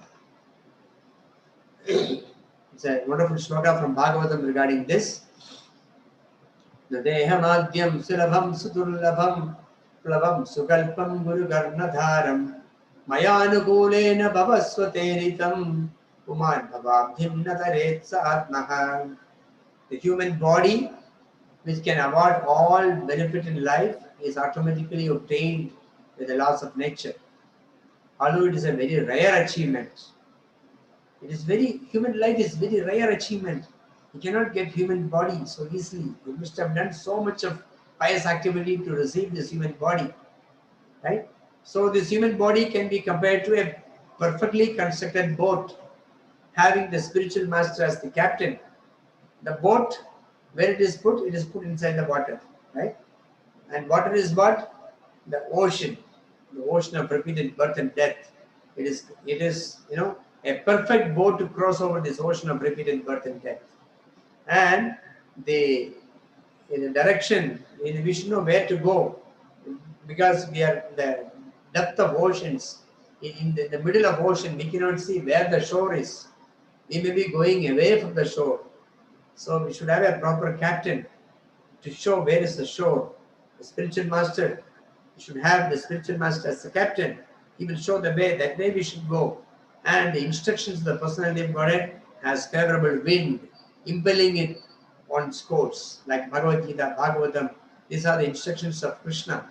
It's a wonderful shloka from Bhagavatam regarding this. Nadehamadhyam sulabham sudurlabham plabham sukalpam guru garnadharam mayanugulena bhavasvateritam puman bhavabhim nataret saatmaha. The human body, which can award all benefit in life, is automatically obtained by the laws of nature. Although it is a very rare achievement. Human life is very rare achievement. You cannot get human body so easily. You must have done so much of pious activity to receive this human body, right? So this human body can be compared to a perfectly constructed boat, having the spiritual master as the captain. The boat, where it is put inside the water, right? And water is what? The ocean of repeated birth and death. It is a perfect boat to cross over this ocean of repeated birth and death. And in the direction, we should know where to go, because we are in the depth of oceans. In the middle of ocean, we cannot see where the shore is. We may be going away from the shore. So we should have a proper captain to show where is the shore. The spiritual master, we should have the spiritual master as the captain. He will show the way, that way we should go. And the instructions of the personality of Godhead has favorable wind, impelling it on its course, like Bhagavad-gītā, Bhagavatam. These are the instructions of Krishna.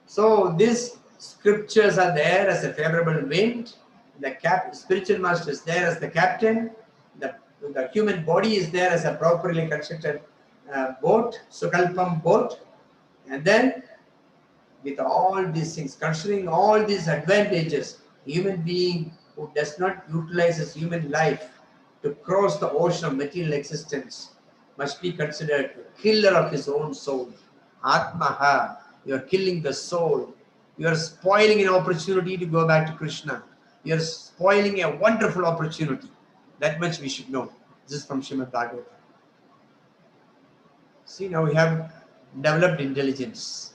So these scriptures are there as a favorable wind. The spiritual master is there as the captain. The human body is there as a properly constructed boat, Sukalpam boat. And then with all these things, considering all these advantages, a human being who does not utilize his human life to cross the ocean of material existence must be considered a killer of his own soul. Atmaha, you are killing the soul. You are spoiling an opportunity to go back to Krishna. You are spoiling a wonderful opportunity. That much we should know. This is from Srimad Bhagavatam. See, now we have developed intelligence.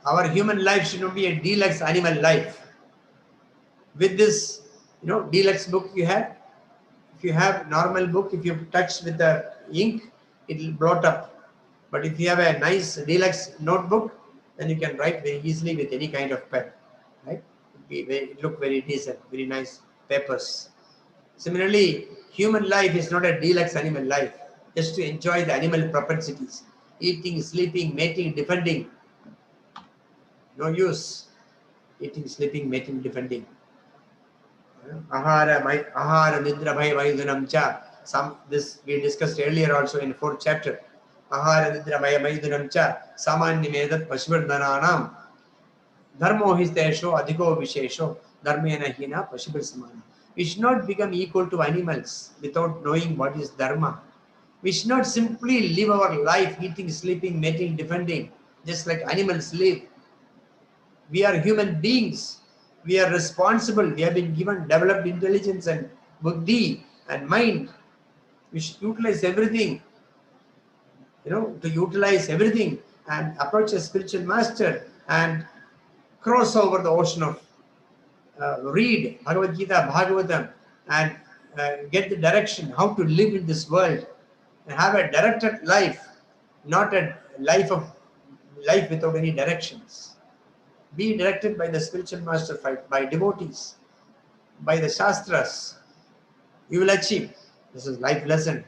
Our human life should not be a deluxe animal life. With this, deluxe book you have, if you have normal book, if you touch with the ink, it will blot up. But if you have a nice deluxe notebook, then you can write very easily with any kind of pen, right? It look very decent, very nice papers. Similarly, human life is not a deluxe animal life, just to enjoy the animal propensities, eating, sleeping, mating, defending. No use. Eating, sleeping, mating, defending. Ahara, nidra, bhaya, maidunam cha. This we discussed earlier also in 4th chapter. Ahara, nidra, bhaya, maidunam cha. Samanyamedat pashvardhananam. Dharmo histesho adhiko vishesho. Dharmena hina pashibir samana. We should not become equal to animals without knowing what is dharma. We should not simply live our life eating, sleeping, mating, defending, just like animals live. We are human beings. We are responsible. We have been given developed intelligence and buddhi and mind. We should utilize everything, to utilize everything and approach a spiritual master and cross over the ocean of read Bhagavad-gītā, Bhagavatam, and get the direction how to live in this world and have a directed life, not a life without any directions. Be directed by the spiritual master, by devotees, by the shastras. You will achieve. This is life lesson.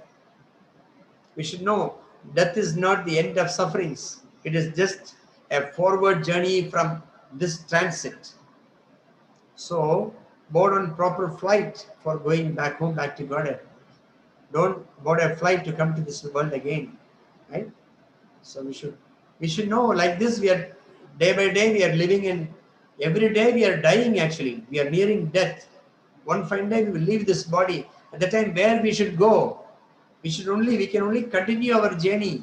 We should know death is not the end of sufferings. It is just a forward journey from this transit. So, board on proper flight for going back home, back to Godhead. Don't board a flight to come to this world again, right? So we should know, like this. We are day by day we are living in. Every day we are dying. Actually, we are nearing death. One fine day we will leave this body. At the time, where we should go? We can only continue our journey.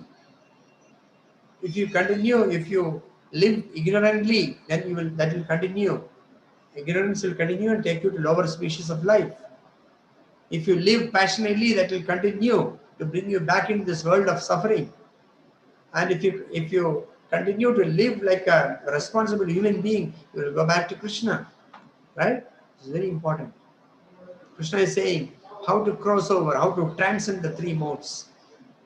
If you live ignorantly, then that will continue. Ignorance will continue and take you to lower species of life. If you live passionately, that will continue to bring you back into this world of suffering. And if you continue to live like a responsible human being, you will go back to Krishna. Right? It's very important. Krishna is saying how to cross over, how to transcend the three modes.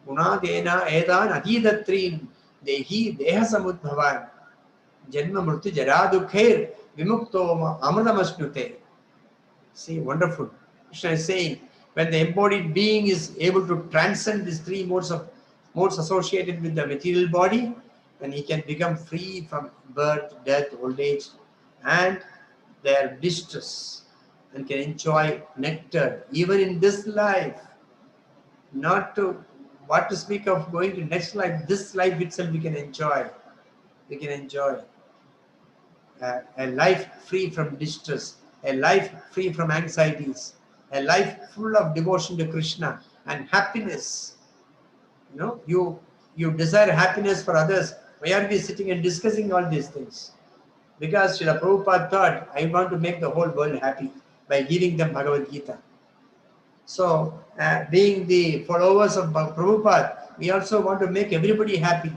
Guna dena edan adhidatrin dehi deha samudbhavan janma murti jaradukher vimukto amritamasnute. See, wonderful. Krishna is saying when the embodied being is able to transcend these three modes associated with the material body, then he can become free from birth, death, old age, and their distress, and can enjoy nectar even in this life. Not to what to speak of going to next life. This life itself we can enjoy. We can enjoy a life free from distress, a life free from anxieties, a life full of devotion to Krishna and happiness. You desire happiness for others. Why are we sitting and discussing all these things? Because Srila Prabhupada thought, I want to make the whole world happy by giving them Bhagavad-gītā. So, being the followers of Prabhupada, we also want to make everybody happy.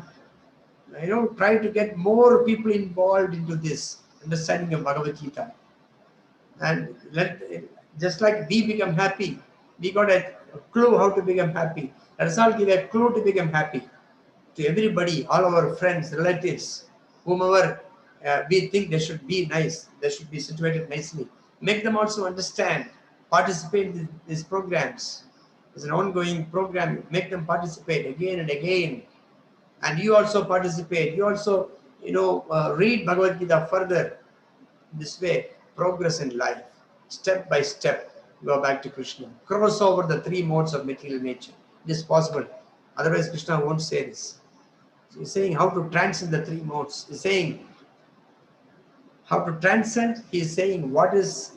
Try to get more people involved into this understanding of Bhagavad-gītā. And just like we become happy, we got a clue how to become happy. Let us all give a clue to become happy to everybody, all our friends, relatives, whomever we think they should be nice, they should be situated nicely. Make them also understand, participate in these programs. It's an ongoing program. Make them participate again and again. And you also participate. You also, read Bhagavad-gītā further. This way, progress in life, step by step, go back to Krishna. Cross over the three modes of material nature. It is possible. Otherwise, Krishna won't say this. So he's saying how to transcend the three modes. He's saying how to transcend. He's saying what is,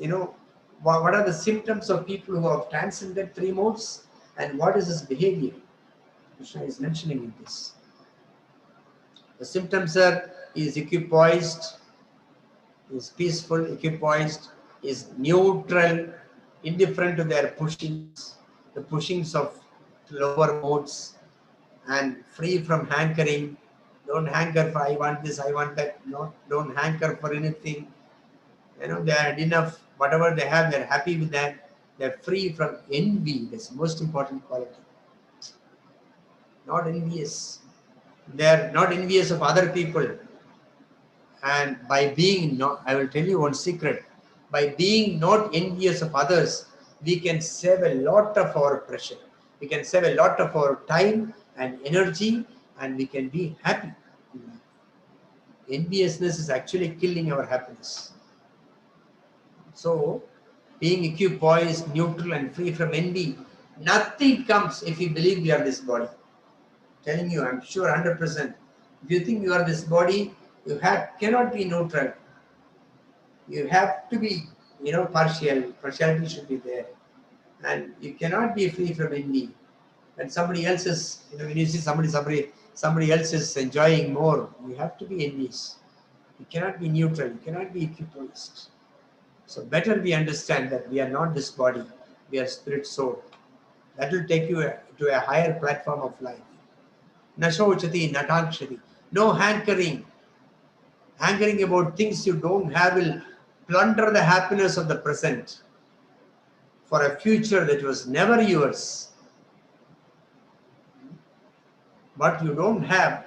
what are the symptoms of people who have transcended three modes and what is his behavior. Krishna is mentioning in this. The symptoms are, he is equipoised, he is peaceful, equipoised, he is neutral, indifferent to their pushings, the pushings of lower modes, and free from hankering. Don't hanker for I want this, I want that. No, don't hanker for anything. They are enough. Whatever they have, they're happy with that. They're free from envy. That's the most important quality. Not envious. They're not envious of other people. And by being not, I will tell you one secret, by being not envious of others, we can save a lot of our pressure. We can save a lot of our time and energy, and we can be happy. Enviousness is actually killing our happiness. So, being equipoised, neutral, and free from envy, nothing comes if you believe we are this body. Telling you, I'm sure 100%. If you think you are this body, you cannot be neutral. You have to be, partial. Partiality should be there, and you cannot be free from envy. When somebody else is, when you see somebody else is enjoying more, you have to be envious. You cannot be neutral. You cannot be equipoised. So better we understand that we are not this body. We are spirit soul. That will take you to a higher platform of life. Nashochati, natakshati. No hankering. Hankering about things you don't have will plunder the happiness of the present for a future that was never yours. But you don't have,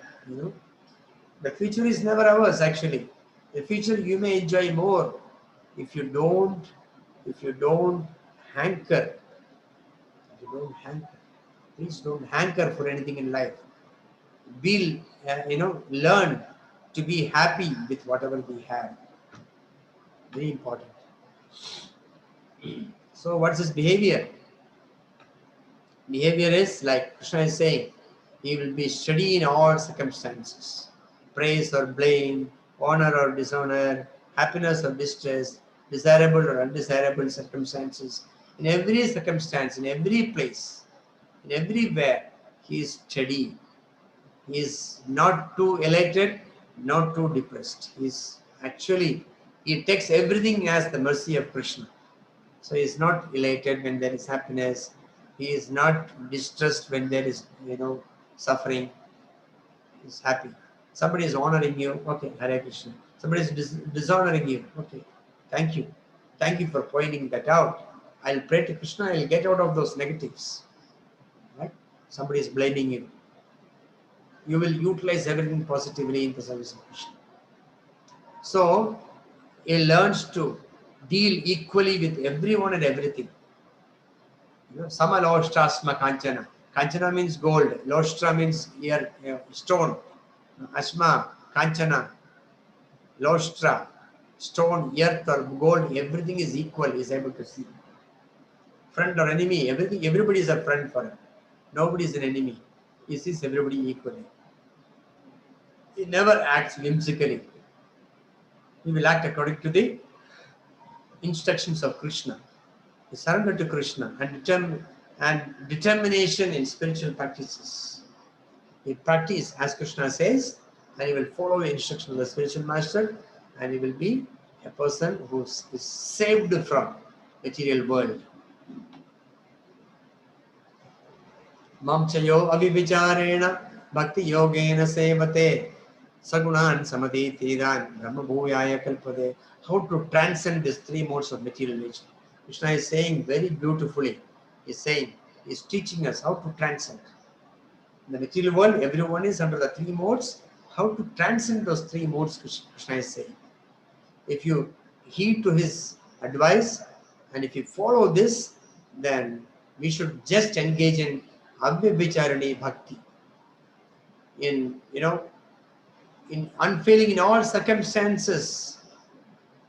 the future is never ours actually. The future you may enjoy more if you don't hanker. If you don't hanker. Please don't hanker for anything in life. We'll, learn to be happy with whatever we have. Very important. So what's his behavior? Behavior is, like Krishna is saying, he will be steady in all circumstances. Praise or blame, honor or dishonor, happiness or distress, desirable or undesirable circumstances. In every circumstance, in every place, in everywhere, he is steady. He is not too elated, not too depressed. He takes everything as the mercy of Krishna. So he is not elated when there is happiness. He is not distressed when there is, suffering. He is happy. Somebody is honoring you, okay, Hare Krishna. Somebody is dishonoring you, okay, thank you. Thank you for pointing that out. I'll pray to Krishna, I'll get out of those negatives. Right? Somebody is blaming you. You will utilize everything positively in the service of Krishna. So, he learns to deal equally with everyone and everything. Sama loshtrasma kanchana. Kanchana means gold. Loshtra means stone. Asma, kanchana, loshtra, stone, earth or gold, everything is equal, he is able to see. Friend or enemy, everybody is a friend for him. Nobody is an enemy. He sees everybody equally. He never acts whimsically. He will act according to the instructions of Krishna. He surrender to Krishna and determination in spiritual practices. He practice as Krishna says, and he will follow the instruction of the spiritual master, and he will be a person who is saved from material world. Mamchayo avivicharena bhakti yogena sevate sagunan samadhi tiran brahma bhuyaya kalpade. How to transcend these three modes of material nature. Krishna is saying very beautifully. He's teaching us how to transcend. In the material world, everyone is under the three modes. How to transcend those three modes, Krishna is saying. If you heed to his advice and if you follow this, then we should just engage in avyabhicharani bhakti. In unfailing in all circumstances.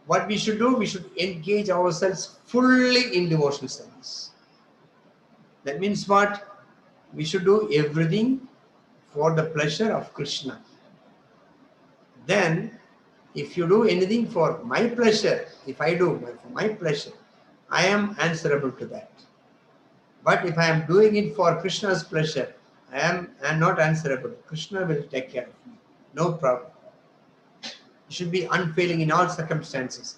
What we should do, we should engage ourselves fully in devotional service. That means what? We should do everything for the pleasure of Krishna. Then, if you do anything for my pleasure, if I do for my pleasure, I am answerable to that. But if I am doing it for Krishna's pleasure, I am not answerable. Krishna will take care of me. No problem. You should be unfailing in all circumstances.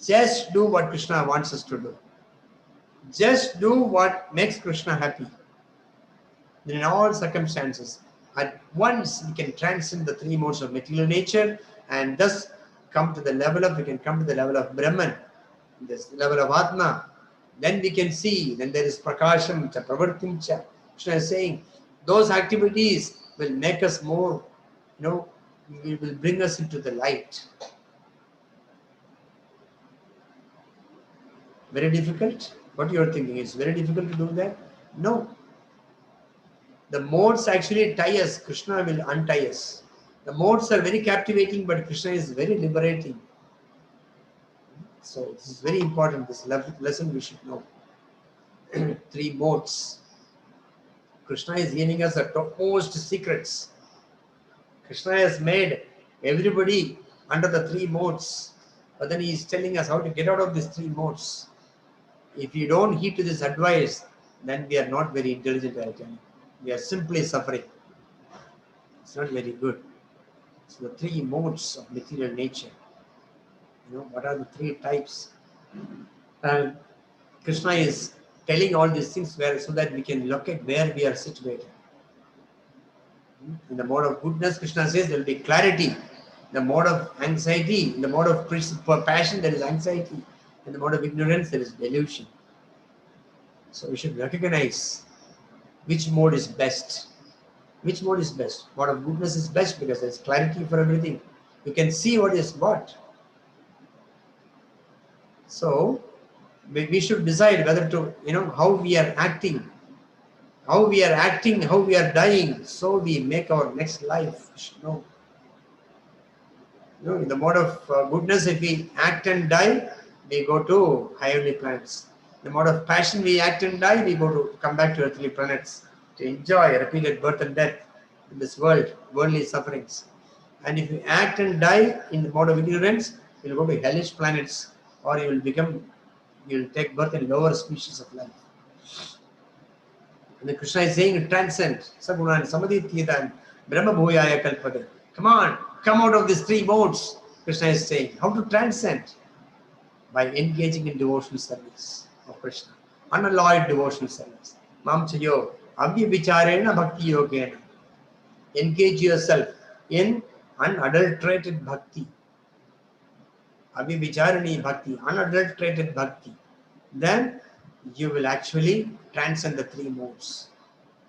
Just do what Krishna wants us to do. Just do what makes Krishna happy. Then in all circumstances, at once we can transcend the three modes of material nature and thus we can come to the level of Brahman, this level of Atma. Then we can see, then there is Prakasham, cha Pravartim cha. Krishna is saying, those activities will make us more, will bring us into the light. Very difficult? What you are thinking? It's very difficult to do that? No. The modes actually tie us. Krishna will untie us. The modes are very captivating, but Krishna is very liberating. So this is very important. This lesson we should know. 3 modes. Krishna is giving us the topmost secrets. Krishna has made everybody under the 3 modes. But then he is telling us how to get out of these 3 modes. If you don't heed to this advice, then we are not very intelligent, I tell you. We are simply suffering. It's not very good. So the 3 modes of material nature. What are the 3 types? And Krishna is telling all these things so that we can locate where we are situated. In the mode of goodness, Krishna says there will be clarity. In the mode of anxiety, in the mode of passion, there is anxiety. In the mode of ignorance, there is delusion. So we should recognize which mode is best. Which mode is best? Mode of goodness is best because there is clarity for everything. You can see what is what. So we should decide whether to, how we are acting. How we are acting, how we are dying, so we make our next life. In the mode of goodness, if we act and die, we go to heavenly planets. In the mode of passion, we act and die, we come back to earthly planets to enjoy repeated birth and death in this world, worldly sufferings. And if you act and die in the mode of ignorance, you will go to hellish planets, or you will take birth in lower species of life. And Krishna is saying, transcend. Sagunan samadhi-tṛtīyā brahma bhūyāya kalpate. Come on, come out of these 3 modes. Krishna is saying, how to transcend? By engaging in devotional service of Krishna. Unalloyed devotional service. Mam chayo avyavicārena bhakti yogena. Engage yourself in unadulterated bhakti. Avyavicārani bhakti, unadulterated bhakti. Then you will actually transcend the 3 modes.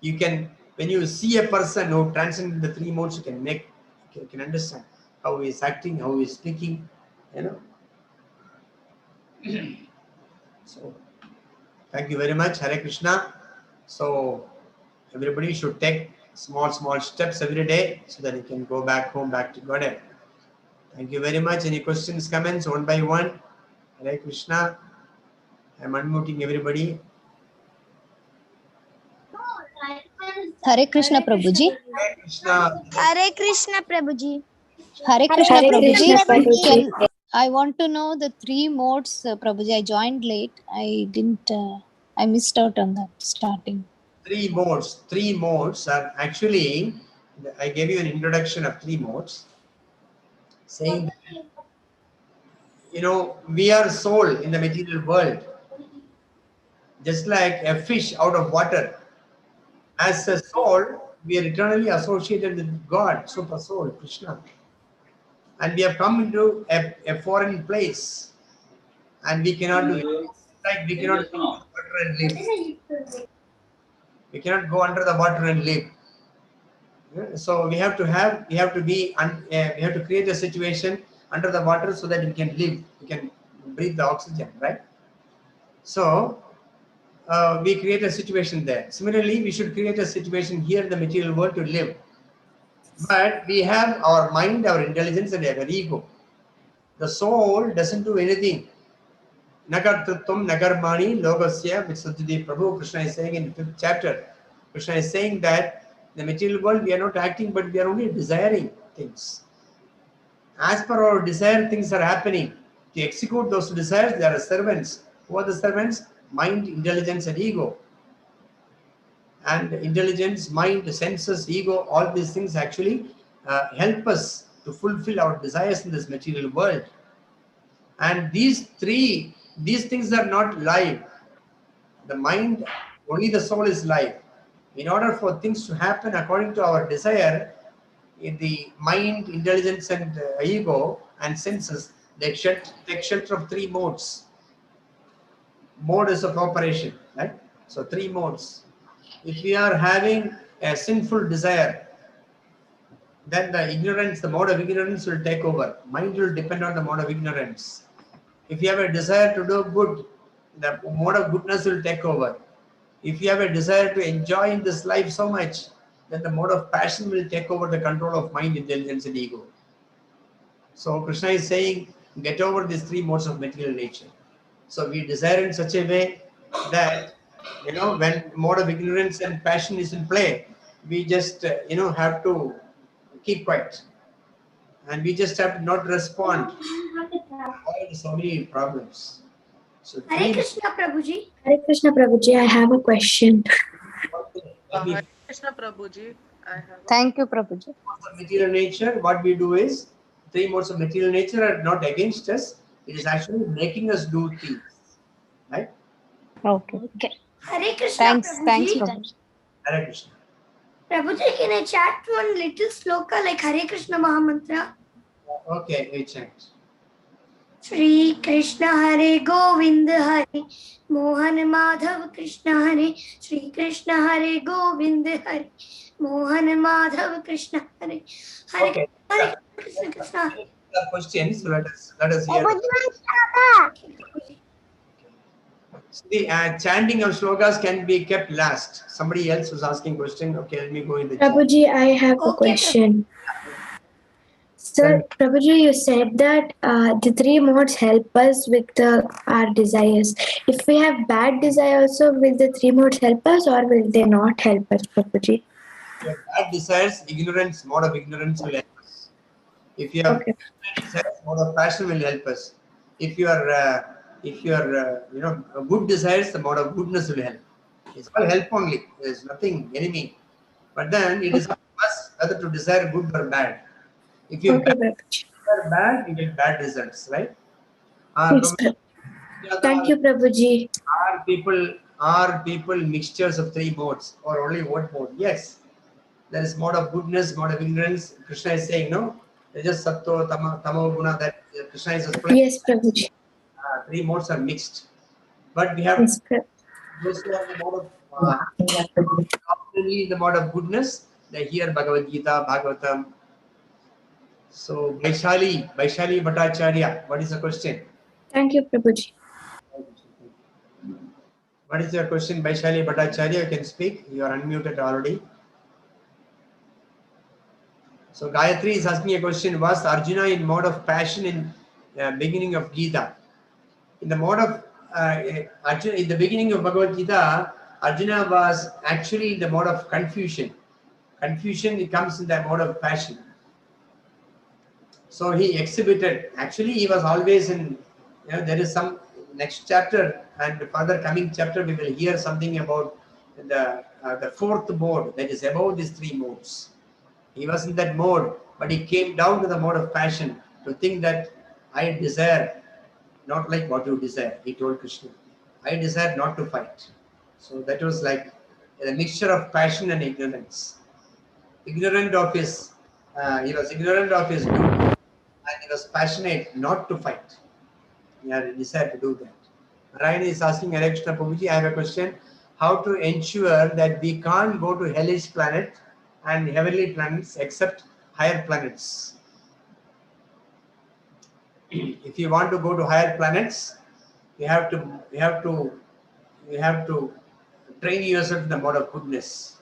You can, when you see a person who transcended the 3 modes, you can understand how he is acting, how he is speaking, So, thank you very much. Hare Krishna. So, everybody should take small steps every day so that you can go back home, back to Godhead. Thank you very much. Any questions, comments, one by one? Hare Krishna. I am unmuting everybody. Hare Krishna Prabhuji. Hare Krishna. Hare Krishna Prabhuji. Hare Krishna Hare Prabhuji. Krishna, Prabhuji. I want to know the 3 modes, Prabhuji. I joined late. I missed out on that starting. 3 modes. 3 modes are actually, I gave you an introduction of 3 modes, saying that, we are soul in the material world, just like a fish out of water. As a soul, we are eternally associated with God, Super Soul, Krishna. And we have come into a foreign place, and we cannot do it. Like we cannot go under the water and live. We cannot go under the water and live. So we have to create a situation under the water so that we can live. We can breathe the oxygen, right? So we create a situation there. Similarly, we should create a situation here in the material world to live. But we have our mind, our intelligence, and our ego. The soul doesn't do anything. Nagartutvam nagarmani logasya vitsudhiti. Prabhu Krishna is saying in the 5th chapter. Krishna is saying that in the material world we are not acting, but we are only desiring things. As per our desire, things are happening. To execute those desires, there are servants. Who are the servants? Mind, intelligence, and ego. And intelligence, mind, senses, ego, all these things actually help us to fulfill our desires in this material world. And these things are not live. The mind, only the soul is live. In order for things to happen according to our desire, in the mind, intelligence, and ego and senses, they take shelter of 3 modes. Modes of operation, right? So 3 modes. If we are having a sinful desire, then the ignorance, the mode of ignorance will take over. Mind will depend on the mode of ignorance. If you have a desire to do good, the mode of goodness will take over. If you have a desire to enjoy in this life so much, then the mode of passion will take over the control of mind, intelligence, and ego. So Krishna is saying, get over these three modes of material nature. So we desire in such a way that, when mode of ignorance and passion is in play, we just, have to keep quiet. And we just have to not respond. Avoid so many problems. So Hare Krishna Prabhuji. Hare Krishna Prabhuji, I have a question. Hare Krishna Prabhuji, I have Thank you, Prabhuji. Material nature, what we do is, three modes of material nature are not against us. It is actually making us do things. Right? Okay. Hare Krishna Thanks, Prabhuji. Prabhuji. Hare Krishna. Prabhuji, can I chant one little sloka like Hare Krishna Mahamantra? Okay, we chant. Shri Krishna Hare Govind Hare Mohan Madhav Krishna Hare Shri Krishna Hare Govind Hare Mohan Madhav Krishna Hare Hare Okay. Hare Krishna Krishna. The questions, let us hear. The chanting of slokas can be kept last. Somebody else was asking question. Okay, let me go in the chat. Prabhuji, I have a Okay, question. Sir, Prabhuji, you said that the three modes help us with our desires. If we have bad desires, also will the three modes help us or will they not help us, Prabhuji? If you have bad desires, ignorance, mode of ignorance will help us. If you have Okay. desires, mode of passion will help us. If you are good desires, the mode of goodness will help. It's all help only. There's nothing enemy. But then it is up to us whether to desire good or bad. If you Okay, Prabhuji. desire bad, you get bad results, right? Yes, thank you, Prabhuji. Are people mixtures of three modes or only one mode? Yes. There is mode of goodness, mode of ignorance. Krishna is saying, no, there's just Satto, Tamo, Guna, that Krishna is explaining. Yes, Prabhuji. Three modes are mixed. But we have Yes, those who are the mode of only the mode of goodness, they hear Bhagavad-gītā, Bhagavatam. So Vaishali Bhattacharya, what is the question? Thank you, Prabhuji. What is your question, Vaishali Bhattacharya? You can speak. You are unmuted already. So Gayatri is asking a question. Was Arjuna in mode of passion in beginning of Gita? In the mode of Arjuna, in the beginning of Bhagavad-gītā, Arjuna was actually in the mode of confusion. Confusion, it comes in the mode of passion. So he exhibited. Actually, he was always in. There is some next chapter and further coming chapter. We will hear something about the fourth mode that is above these three modes. He was in that mode, but he came down to the mode of passion to think that I desire not like what you desire. He told Krishna, I desire not to fight. So that was like a mixture of passion and ignorance. Ignorant of his, he was ignorant of his duty, and he was passionate not to fight. He had a desire to do that. Ryan is asking Hare Krishna Prabhuji, I have a question. How to ensure that we can't go to hellish planet and heavenly planets except higher planets? If you want to go to higher planets, you have to train yourself in the mode of goodness.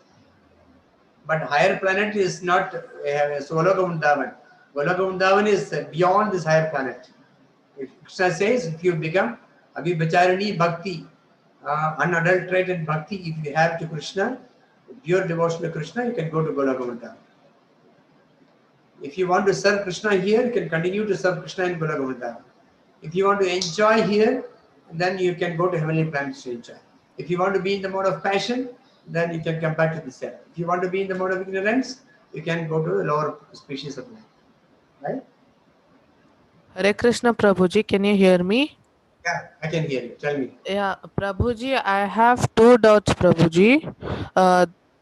But higher planet is not Golokavrindavan. Golokavrindavan is beyond this higher planet. Krishna says, if you become Abhibhacharini Bhakti, unadulterated Bhakti, if you have to Krishna, pure devotion to Krishna, you can go to Golokavrindavan. If you want to serve Krishna here, you can continue to serve Krishna in Golokavrindavan. If you want to enjoy here, then you can go to heavenly planets to enjoy. If you want to be in the mode of passion, then you can come back to this earth. If you want to be in the mode of ignorance, you can go to the lower species of life. Right? Hare Krishna Prabhuji, can you hear me? Yeah, I can hear you. Tell me. Yeah, Prabhuji, I have two doubts, Prabhuji.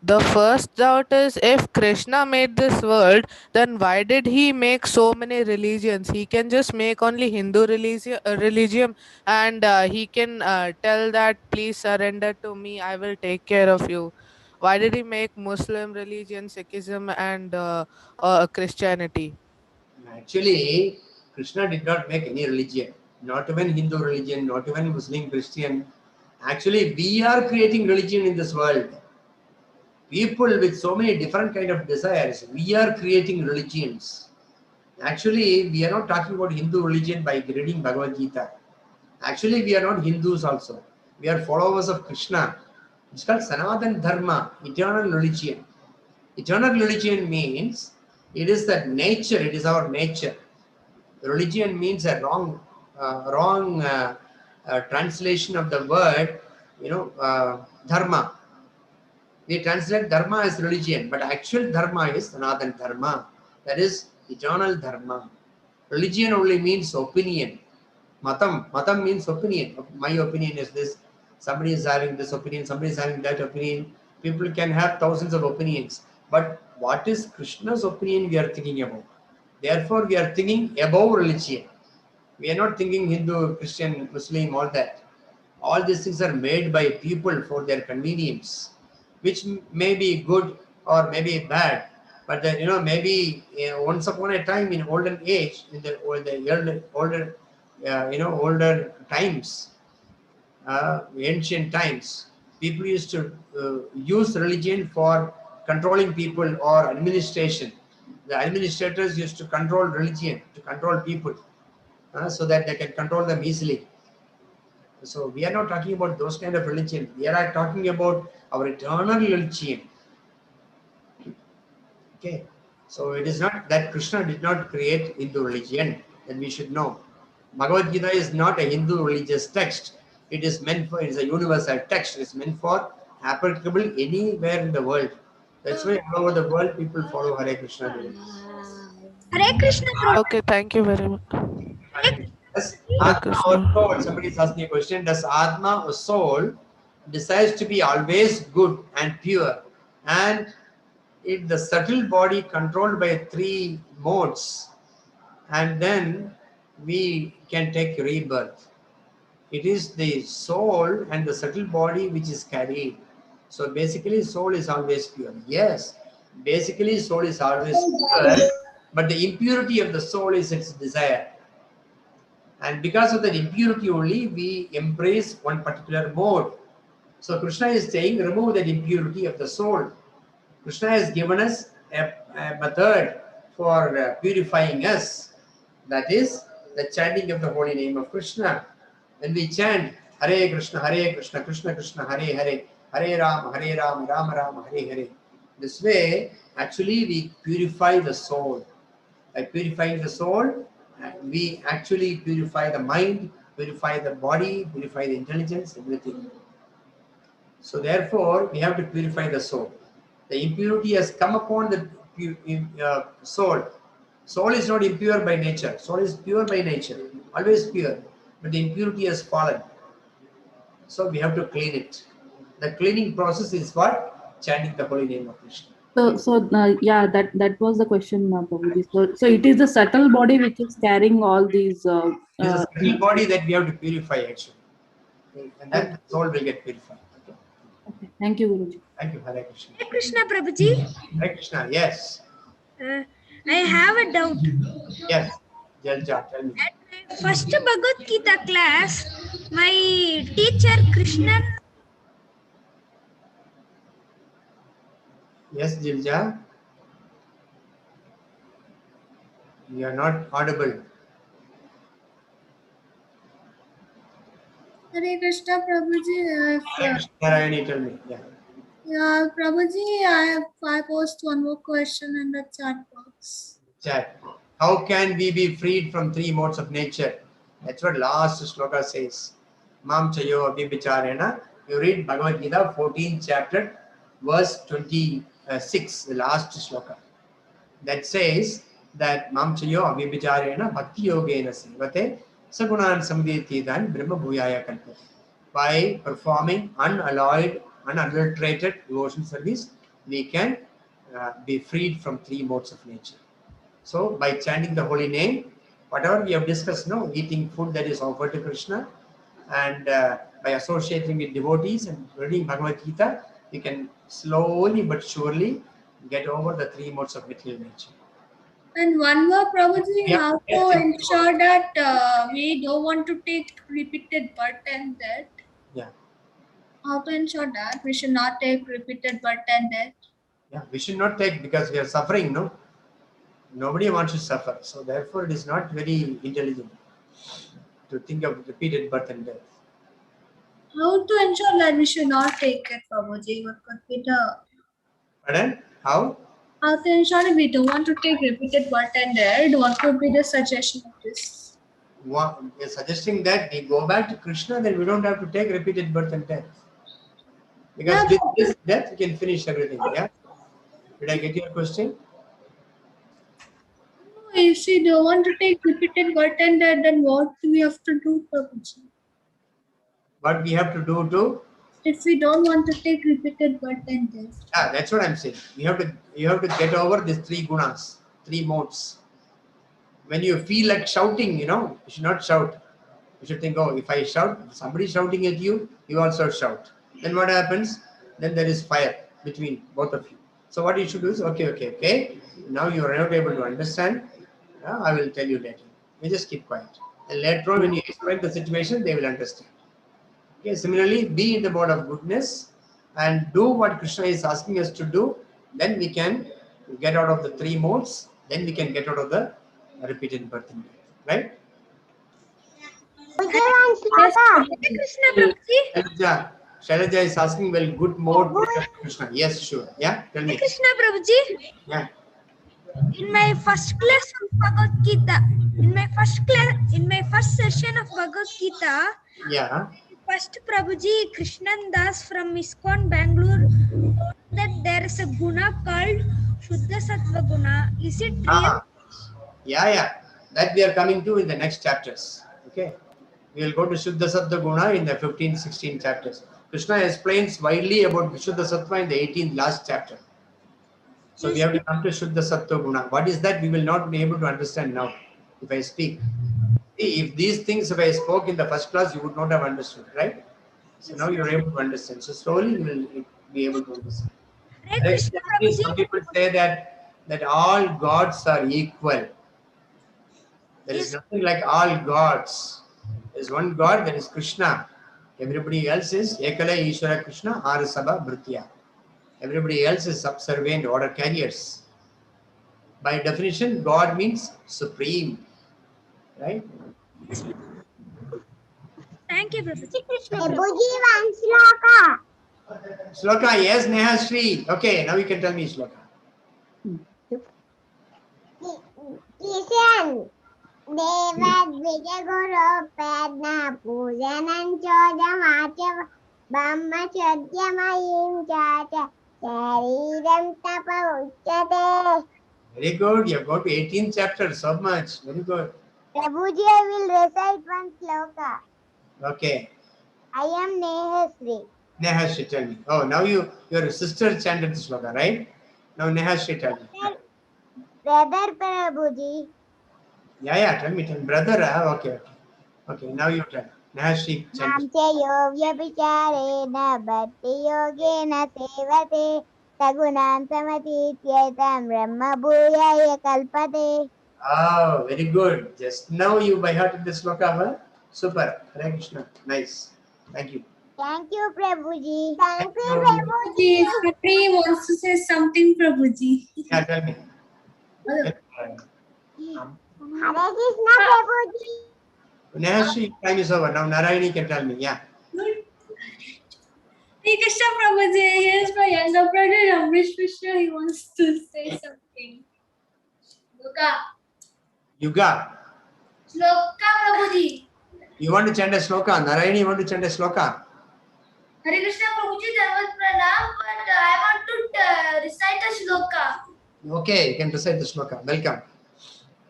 The first doubt is, if Krishna made this world, then why did he make so many religions? He can just make only Hindu religion, and he can tell that, please surrender to me, I will take care of you. Why did he make Muslim religion, Sikhism, and Christianity? Actually, Krishna did not make any religion, not even Hindu religion, not even Muslim, Christian. Actually, we are creating religion in this world. People with so many different kind of desires, we are creating religions. Actually, we are not talking about Hindu religion by reading Bhagavad-gītā. Actually, we are not Hindus also. We are followers of Krishna. It's called Sanatana Dharma, eternal religion. Eternal religion means it is the nature, it is our nature. Religion means a wrong translation of the word, dharma. We translate dharma as religion, but actual dharma is Sanatana Dharma. That is eternal dharma. Religion only means opinion. Matam means opinion. My opinion is this. Somebody is having this opinion, somebody is having that opinion. People can have thousands of opinions. But what is Krishna's opinion we are thinking about? Therefore, we are thinking above religion. We are not thinking Hindu, Christian, Muslim, all that. All these things are made by people for their convenience, which may be good or maybe bad. But maybe once upon a time in olden age, in the older times, ancient times, people used to use religion for controlling people or administration. The administrators used to control religion, to control people, so that they can control them easily. So we are not talking about those kind of religion. We are talking about our eternal religion. Okay. So it is not that Krishna did not create Hindu religion, that we should know. Bhagavad-gītā is not a Hindu religious text. It is a universal text. It's meant for applicable anywhere in the world. That's why all over the world people follow Hare Krishna. Hare Krishna. Okay, thank you very much. Does Hare Atma or Krishna. soul, somebody is asking a question, does Atma or soul decides to be always good and pure, and it the subtle body controlled by three modes, and then we can take rebirth? It is the soul and the subtle body which is carried. So basically soul is always pure. Yes, basically soul is always pure, but the impurity of the soul is its desire. And because of that impurity only, we embrace one particular mode. So Krishna is saying, remove that impurity of the soul. Krishna has given us a method for purifying us. That is the chanting of the holy name of Krishna. When we chant Hare Krishna, Krishna Krishna, Hare Hare, Hare Rama, Rama Rama, Hare Hare. This way, actually, we purify the soul. By purifying the soul, we actually purify the mind, purify the body, purify the intelligence, everything. So therefore, we have to purify the soul. The impurity has come upon the soul. Soul is not impure by nature. Soul is pure by nature, always pure. But the impurity has fallen. So we have to clean it. The cleaning process is what? Chanting the holy name of Krishna. Yeah, that was the question, Prabhuji. So it is the subtle body which is carrying all these. It is a subtle body that we have to purify actually. And then the soul will get purified. Okay. Thank you, Guruji. Thank you, Hare Krishna. Hare Krishna, Prabhuji. Hare Krishna, yes. I have a doubt. Yes, Jalja, tell me. At my first Bhagavad-gītā class, my teacher Krishna. Yes, Jalja. You are not audible. Hare Krishna, Prabhuji. Hare Krishna, Narayani, tell me. Yeah. Yeah, Prabhuji, I post one more question in the chat box. Chat. How can we be freed from three modes of nature? That's what last shloka says. Mam chayo abhibicharena. You read Bhagavad-gītā, 14th chapter, verse 26, the last shloka. That says that Mam chayo abhibicharena bhakti yogena sevate sagunan samvidetidan brahma bhuyaya kalpate. By performing unalloyed, unadulterated devotion service, we can be freed from three modes of nature. So by chanting the holy name, whatever we have discussed now, eating food that is offered to Krishna, and by associating with devotees and reading Bhagavad-gītā, you can slowly but surely get over the three modes of material nature. And one more, Prabhuji, Yeah. how to ensure that we don't want to take repeated birth and death? Yeah. How to ensure that we should not take repeated birth and death? Yeah, we should not take because we are suffering, no? Nobody wants to suffer. So therefore it is not very intelligent to think of repeated birth and death. How to ensure that we should not take it, Prabhuji? What could be the... Pardon? How? How to ensure that we don't want to take repeated birth and death? What could be the suggestion of this? We are suggesting that we go back to Krishna, then we don't have to take repeated birth and death. Because with this death, we can finish everything. Yeah? Did I get your question? If we don't want to take repeated birth and death, then what do we have to do, Prabhuji? What we have to do to? If we don't want to take repeated birth and death. Yeah, that's what I'm saying. You have to get over these three gunas, three modes. When you feel like shouting, you should not shout. You should think, oh, if I shout, somebody shouting at you, you also shout. Then what happens? Then there is fire between both of you. So what you should do is, okay. Now you are not able to understand. I will tell you later. You just keep quiet. And later on, when you explain the situation, they will understand. Okay. Similarly, be in the mode of goodness and do what Krishna is asking us to do. Then we can get out of the three modes. Then we can get out of the repeated birth and death. Right? Krishna Prabhuji. Shailaja is asking, well, good mode Krishna. Yes, sure. Yeah, tell me. Krishna Prabhuji. Yeah. In my first class of Bhagavad-gītā, in my first session of Bhagavad-gītā, Yeah. first Prabhuji Krishnan Das from ISKCON Bangalore told that there is a guna called Shuddha Sattva Guna. Is it real? Yeah. That we are coming to in the next chapters. Okay. We will go to Shuddha Sattva Guna in the 15, 16 chapters. Krishna explains widely about Shuddha Sattva in the 18th last chapter. So we have to come to Shuddha Sattva Guna. What is that? We will not be able to understand now if I speak. See, if these things, if I spoke in the first class, you would not have understood, right? So now you are able to understand. So slowly you will be able to understand. Some people say that all gods are equal. There is nothing like all gods. There is one God, that is Krishna. Everybody else is Ekala Ishvara Krishna Arasabha Bhrutya. Everybody else is subservient order carriers. By definition, God means supreme. Right? Thank you, Prabhuji. Shloka, yes, Nehashri. Okay, now you can tell me Shloka. Listen. Devadvijaguru Padna Pujanam Chodamacha Brahmachodyamayim Chacha Shariram Tapa Uchate. Very good. You have got to 18th chapter. So much. Very good. Prabhuji, I will recite one sloka. Okay. I am Nehasri. Nehashri, tell me. Oh, now your sister chanted the shloka, right? Now Nehashri, tell me. Brother Prabhuji. Yeah, tell me. Brother, okay. Now you tell. Nehashri chanted. Namche yogya vicharena bhakti yogena sevate sagunam samatityetam brahma bhuyaya kalpate. Oh, very good. Just now you by heart the shloka, huh? Super. Hare Krishna. Nice. Thank you. Thank you, Prabhuji. Thank you, Prabhuji, Sakri wants to say something, Prabhuji. Yeah, tell me. Hare Krishna, Prabhuji. Nehashri, time is over. Now Narayani can tell me. Yeah. Hey Krishna Prabhuji, here's my younger brother Amrish Krishna. He wants to say something. Yuga. Shloka Prabhuji. You want to chant a shloka? Narayani, you want to chant a shloka? Hare Krishna Prabhuji, there was pranam, but I want to recite a shloka. Okay, you can recite the shloka. Welcome.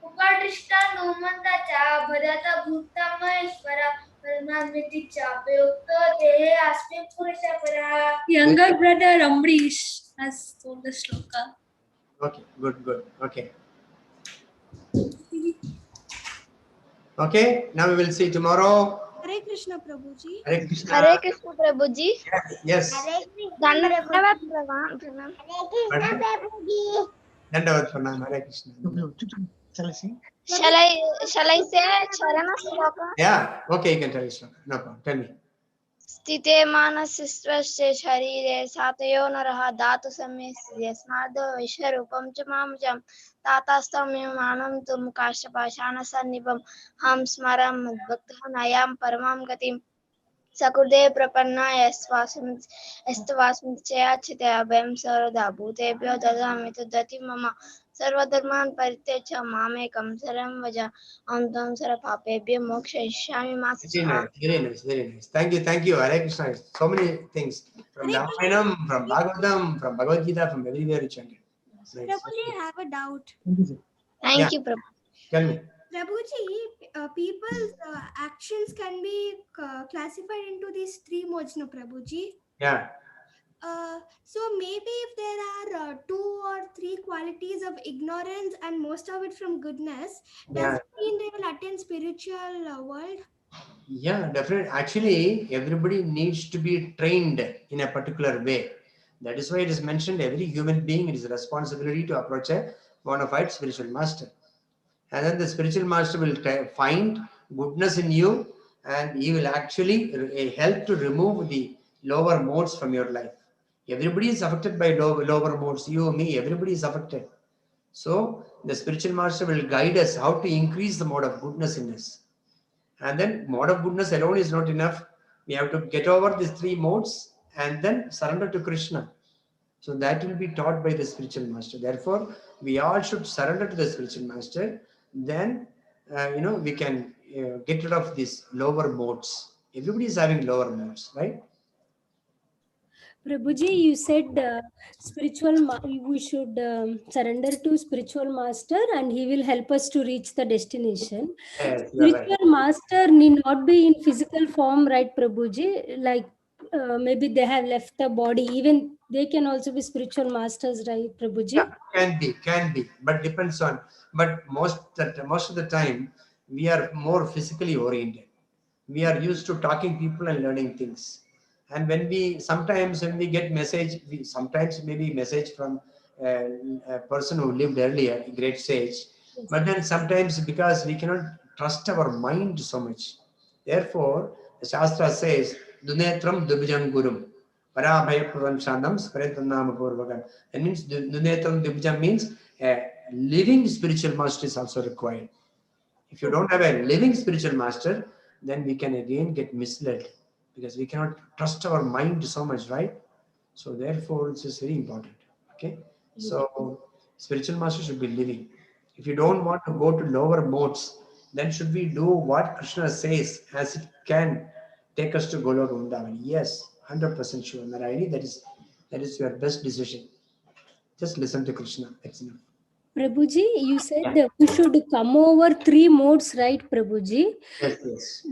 Upadrishta numanta cha bhadata bhutta maheshwara paramamiti cha payukta dehe asmi purusha para. Younger brother Amrish has told the shloka. Okay, good. Okay. Okay, now we will see tomorrow. Hare Krishna Prabhuji. Hare Krishna. Hare Krishna Prabhuji. Yes. Hare Krishna Dandavat Prabhuji. Pranam. Hare Krishna Prabhuji. Dandavat Pranam. Hare Krishna. Shall I sing? Shall I say Charana Sloka? Yeah. Okay, you can tell us. No problem. Tell me. Stite manasistvasya sharire satayo naraha dhatu samye yasmadho visharupam cha mamjam tatastam manam tum kashapashana sannibam ham smaram bhakta nayam paramam gatim Sakude prapanna estvasmit chayachite abhayam sarada bhutebhyo dadamita dati mama sarvadharman parityaja mamekam saram vaja antam sarapapebhyo mokshayishyami ma Very swaha. nice. Very nice. Very nice. Thank you. Thank you. Hare Krishna. So many things. From Hare Krishna. Ramayana, from Bhagavatam, from Bhagavad-gītā, from everywhere you chanted. Nice. Prabhuji, I have a doubt. Thank you, Prabhu. Tell me. Prabhuji, people's actions can be classified into these three modes, no, Prabhuji? Yeah. So maybe if there are 2 or 3 qualities of ignorance and most of it from goodness, does Yeah. it mean they will attain spiritual world? Yeah, definitely. Actually, everybody needs to be trained in a particular way. That is why it is mentioned every human being, it is a responsibility to approach a bona fide spiritual master. And then the spiritual master will find goodness in you, and he will actually help to remove the lower modes from your life. Everybody is affected by lower modes. You, me, everybody is affected. So the spiritual master will guide us how to increase the mode of goodness in us. And then mode of goodness alone is not enough. We have to get over these 3 modes and then surrender to Krishna. So that will be taught by the spiritual master. Therefore, we all should surrender to the spiritual master. Then, we can get rid of these lower modes. Everybody is having lower modes, right? Prabhuji, you said we should surrender to spiritual master and he will help us to reach the destination. Yes, you are right. Spiritual master need not be in physical form, right, Prabhuji? Like maybe they have left the body. Even they can also be spiritual masters, right, Prabhuji? Yeah, can be, but depends on. But most of the time, we are more physically oriented. We are used to talking people and learning things. And when we get message, sometimes maybe message from a person who lived earlier, a great sage. But then sometimes because we cannot trust our mind so much. Therefore, the Shastra says, Dunetram Dubjam Gurum. Parabhaya Pravanshadam Sparetannama Purvagam. That means Dunetram Dubjam means a living spiritual master is also required. If you don't have a living spiritual master, then we can again get misled because we cannot trust our mind so much, right? So therefore, it's just very important. Okay. So spiritual master should be living. If you don't want to go to lower modes, then should we do what Krishna says as it can take us to Goloka Vrindavan? Yes, 100% sure. Narayani, that is your best decision. Just listen to Krishna. That's enough. Prabhuji, you said that we should come over 3 modes, right, Prabhuji? Yes.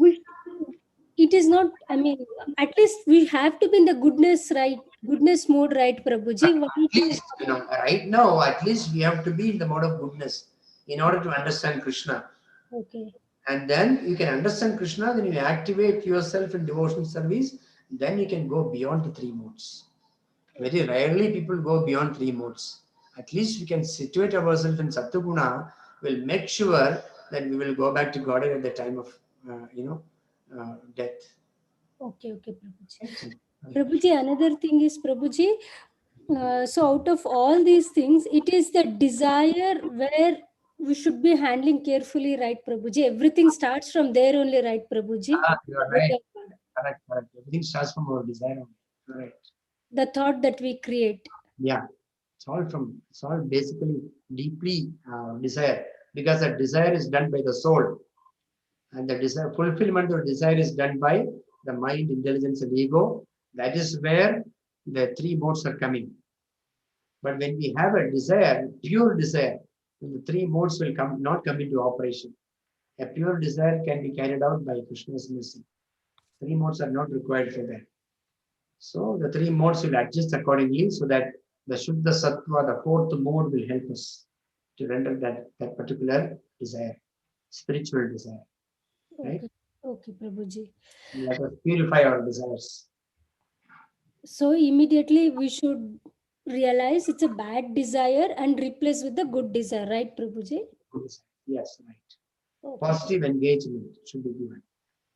It is not, I mean, at least we have to be in the goodness mode, right, Prabhuji? At least, right now, at least we have to be in the mode of goodness in order to understand Krishna. Okay. And then you can understand Krishna, then you activate yourself in devotional service, then you can go beyond the 3 modes. Very rarely people go beyond 3 modes. At least we can situate ourselves in Sattva-guna, will make sure that we will go back to Godhead at the time of, death. Okay, Prabhuji. Prabhuji, another thing is, Prabhuji, so out of all these things, it is the desire where we should be handling carefully, right, Prabhuji? Everything starts from there only, right, Prabhuji? You are right. Correct. Everything starts from our desire. Right. The thought that we create. Yeah. It's all basically deeply desire, because that desire is done by the soul, and the desire fulfillment of desire is done by the mind, intelligence, and ego. That is where the 3 modes are coming. But when we have a desire, pure desire, then the 3 modes will not come into operation. A pure desire can be carried out by Krishna's mercy. 3 modes are not required for that. So the 3 modes will adjust accordingly, so that the Shuddha Sattva, the 4th mode, will help us to render that particular desire, spiritual desire. Right? Okay, Prabhuji. Let us purify our desires. So immediately we should realize it's a bad desire and replace with the good desire, right, Prabhuji? Good desire. Yes, right. Okay. Positive engagement should be given.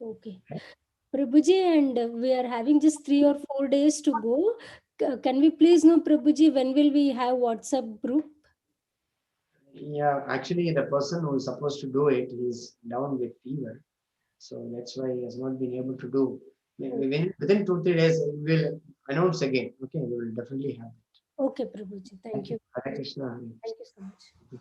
Okay. Prabhuji, and we are having just 3 or 4 days to go. Can we please know, Prabhuji, when will we have WhatsApp group? Yeah, actually, the person who is supposed to do it is down with fever. So that's why he has not been able to do. Within 2-3 days, we will announce again. Okay, we will definitely have it. Okay, Prabhuji. Thank you. Hare Krishna. Thank you so much.